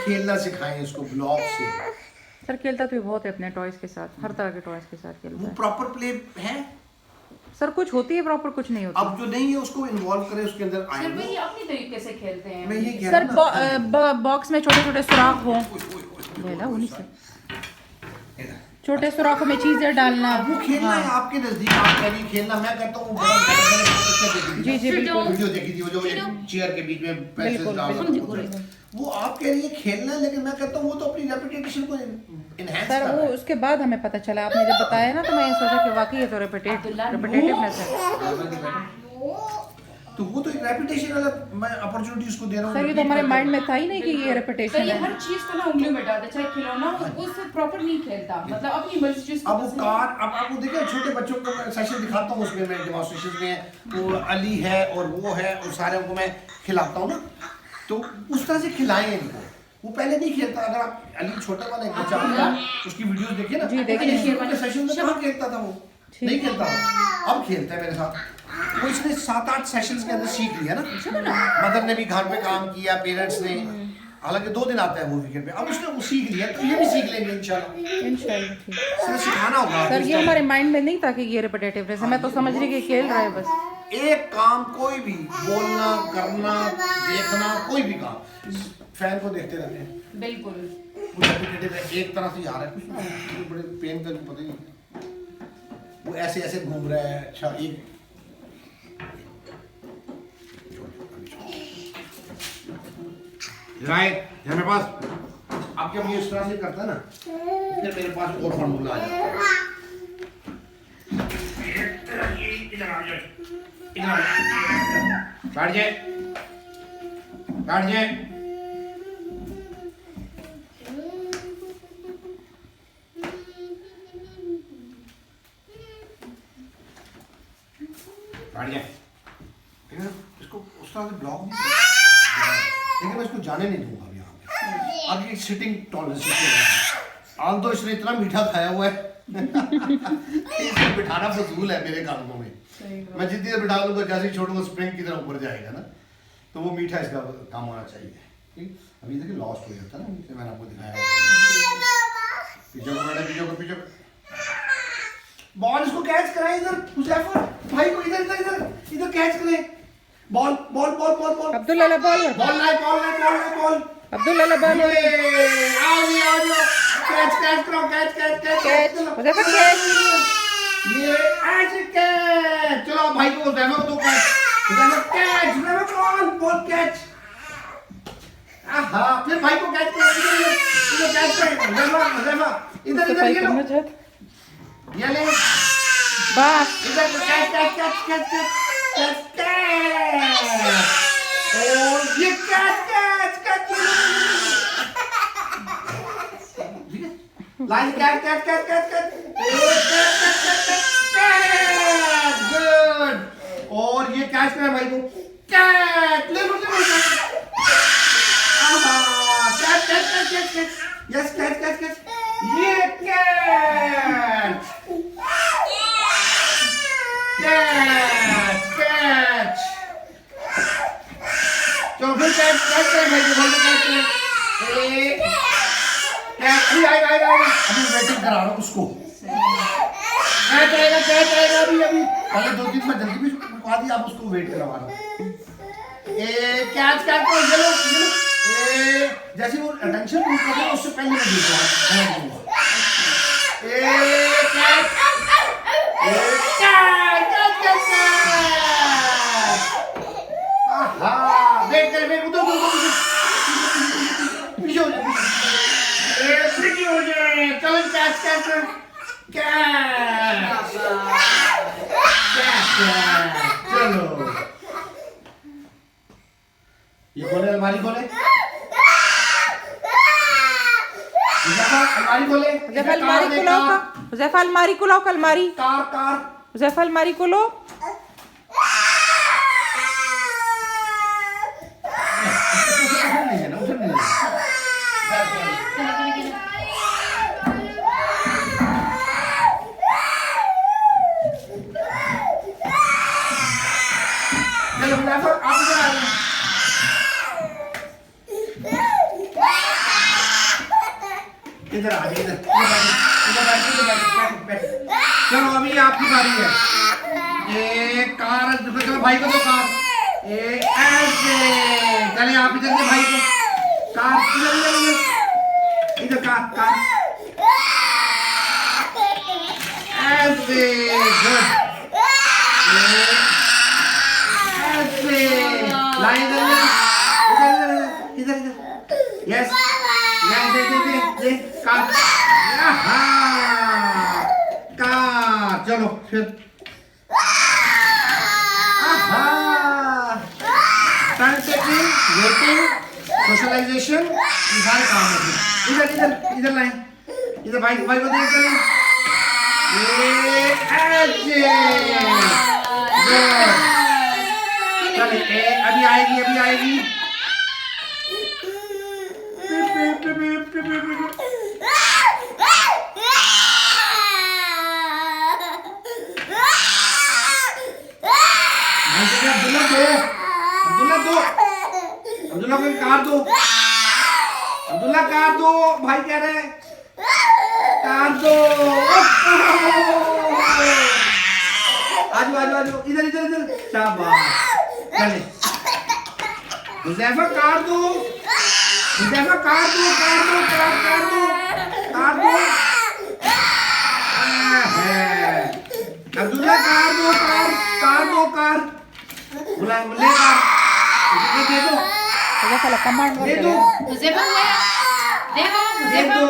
खेलना सिखाएं इसको ब्लॉक से सर खेलता तो बहुत है अपने टॉयज के साथ हर तरह के टॉयज के साथ खेलता वो है प्रॉपर प्ले है सर कुछ होती है प्रॉपर कुछ नहीं होती अब जो नहीं है उसको इन्वॉल्व करें उसके अंदर आए सर वो ये अपनी तरीके से खेलते हैं मैं ये कह सर रहा हूं ना बॉक्स में छोटे छोटे सुराख हो ओए, ना उन्हीं से इधर। छोटे सुराखों में चीजें डालना अब वो खेलना है आपके नजदीक आप कह रही खेलना मैं करता हूँ बड़ा जी जी बिल्कुल वीडियो देखी थी वो जो चेयर के बीच में पैसे बिल्कुल, डाल वो आप कह रही है खेलना है लेकिन मैं कहता हूँ वो तो अपनी रेपुटेशन को इनहैंस सर कर वो रहा है उसके बाद हमें पता चला आपने जब बताया ना तो मैं सोचा कि वाकई ये तो रिपीटेटिवनेस है तो वो तो एक रेपुटेशन वाला मैं अपॉर्चुनिटी उसको दे रहा हूँ सर ये तो हमारे माइंड में था ही नहीं कि ये सर रेपुटेशन ये है हर चीज को ना उंगलियों में डालता चाहे खिलौना हो उससे प्रॉपर नहीं खेलता मतलब अपनी मर्जी जिसको अब वो पसंद है। कार अब आपको देखिए छोटे बच्चों को मैं सेशन दिखाता हूँ उसमें मैं डेमोन्स्ट्रेशन में वो अली है और वो है और सारे को मैं खिलाता हूँ ना तो उस तरह से खिलाएं इनको वो पहले नहीं खेलता अगर आप अली छोटा वाला एक बच्चा होता उसकी वीडियोस देखिए ना जी, देखिए। शुरू के सेशन में कहाँ खेलता था वो नहीं खेलता था अब खेलता है मेरे साथ वो इसने 7-8 सेशंस के अंदर सीख लिया ना मदर ने भी घर पे काम किया पेरेंट्स ने हालांकि 2 दिन आता है वो वीकेंड पे अब उसने वो सीख लिया तो ये भी सीख लेंगे इंशाल्लाह इंशाल्लाह ठीक सिर्फ सिखाना होगा सर ये हमारे माइंड में नहीं था कि ये रिपीटेटिवनेस है मैं तो समझ रही कि खेल रहा है बस एक काम कोई भी बोलना करना देखना कोई भी काम फैन को देखते रहते हैं बिल्कुल वो repetitive है एक तरह से ही आ रहा है कुछ नहीं, बड़े पेन का भी पता ही नहीं वो ऐसे ऐसे घूम रहा है अच्छा एक राइट मेरे पास आप जब ये इस तरह से करता है ना फिर मेरे पास और फॉर्मूला आ जाता है बैठ जाए बैठ जाए बैठ जाए इसको उस तरह से ब्लॉक नहीं लेकिन मैं इसको जाने नहीं दूंगा अब यहाँ पे। अब ये सिटिंग टॉलरेंस आम तो इसने इतना मीठा खाया हुआ है इसको बिठाना फजूल है मेरे कानों में। मैं जितनी देर बिठा दूंगा जैसे ही छोड़ूंगा स्प्रिंग की तरह ऊपर जाएगा ना, तो वो मीठा इसका काम होना चाहिए। ठीक, अभी देखिए लॉस्ट हो जाता है ना, जैसे मैंने आपको दिखाया। पीछे को मैंने पीछे बॉल इसको कैच कराए इधर, हुजैफा भाई को इधर इधर इधर इधर कैच करे। Ball ball ball ball ball Abdullah ला बॉल बॉल लाए बॉल अब्दुल्ला ला बॉल आओ कैच करो कैच हुजैफा कैच ये ऐसे कैच। चलो भाई को हुजैफा को दो कैच बॉल कैच। हाँ फिर भाई को कैच करो, इधर कैच करो हुजैफा इधर इधर ये लो ये ले बस इधर कैच और ये कैच लाइन कैच गुड। और ये कैच करा भाई को कैच ले लो कैच यस कैच ये कैच चलो फिर कैच कर भाई को कैच अभी वेटिंग करा रहा हूँ उसको। कैच आएगा अभी पहले 2-3 बार जल्दी भी करवा दी, आप उसको वेट करवा रहा हूँ। कैच को ये लो जैसे वो अटेंशन लूज कर रहा है उससे पहले मैं देख रहा हूँ। वेट कर उधर पीछे हो जाए चलो कैच चलो ये खोले अलमारी खोले हुजैफा अलमारी को लो अलमारी कार हुजैफा अलमारी को लो इधर आ जाइए चलो अभी आपकी बारी है। एक कार चलो भाई को दो कार ऐसे चले आप इधर से भाई को कार इधर कार ऐसे गुड ऐसे लाइन इधर यस दे कार चलो फिर वेटिंग सोशलाइजेशन ये सारे काम होते हैं। इधर लाइन इधर भाई को दे चलो चले अभी आएगी अब्दुल्ला कार दो भाई कह रहे हैं कार दो आजू इधर शाबाश चले हुजैफा कार दो अब्दुल्ला कार दो बुला ले कार दे दो हुजैफा ला कमांड दे दो हुजैफा दे दो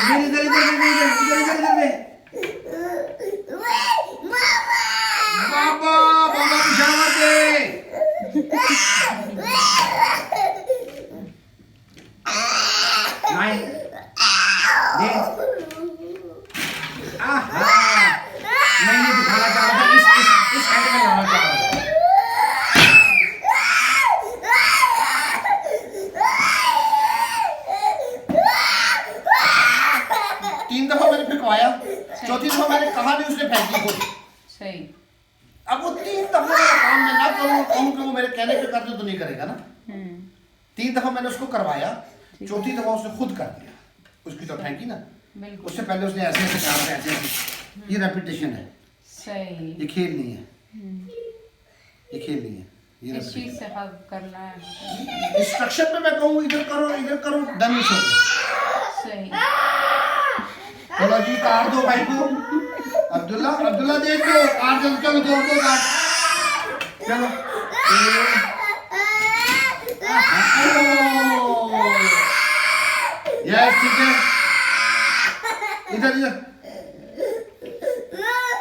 इधर बाबा पिछाड़ दे लाइन दे मैं ये दिखाना चाह रहा था इस एंड में लाना चाह रहा था करवाया, चौथी दफा मैंने कहा नहीं, उसने फेंक दी खुद। सही। अब वो 3 दफा मेरा काम मैं ना करूँ, कहूँ कि वो मेरे कहने पे कर दो तो नहीं करेगा ना। 3 दफा मैंने उसको करवाया, चौथी दफा उसने खुद कर दिया, उसकी तो फेंकी ना। बिल्कुल उससे पहले उसने ऐसे ऐसे कहा था, ऐसे ऐसे। ये रेपिटेशन है, सही। ये खेल नहीं है, ये खेल नहीं है, ये इस चीज repetition से हल करना है। है। इंस्ट्रक्शन में मैं कहूँ इधर करो, डन नहीं सकते। सही। चलो जी, कार दो भाई को। अब्दुल्ला देख दो, कार जल्दी, चलो दो कार, चलो। यस, ठीक है, इधर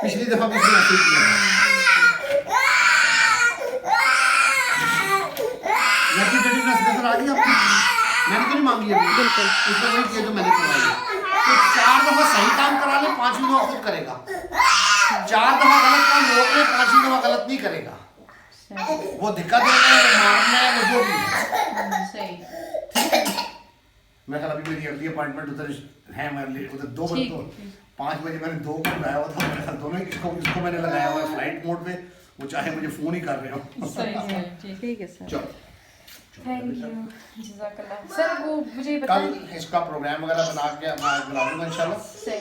पिछली दफा भी ऐसे ही किया। रेपिटेटिवनेस नजर आ रही है आपको? मैंने तो नहीं मांगी अभी, बिल्कुल इसमें वही किया जो मैंने करवाई। तो 4 दफा सही काम करा ले, 5वीं दफा खुद करेगा। 4 दफा गलत काम रोक ले, 5वीं दफा गलत नहीं करेगा। वो दिक्कत है, वो मारना है, वो जो भी है। सही। मैं कल अभी मेरी अगली अपॉइंटमेंट उधर है, मैं उधर 2 बजे तो 5 बजे मैंने 2 को लगाया हुआ था। मेरे साथ दोनों इसको मैंने लगाया हुआ है फ्लाइट मोड पे, वो चाहे मुझे फोन ही कर रहे हो। सही। ठीक है सर, चलो थैंक यू, जज़ाकल्लाह। सर वो मुझे बताएं। कल इसका प्रोग्राम वगैरह बना के मैं बना दूंगा इंशाल्लाह। सही।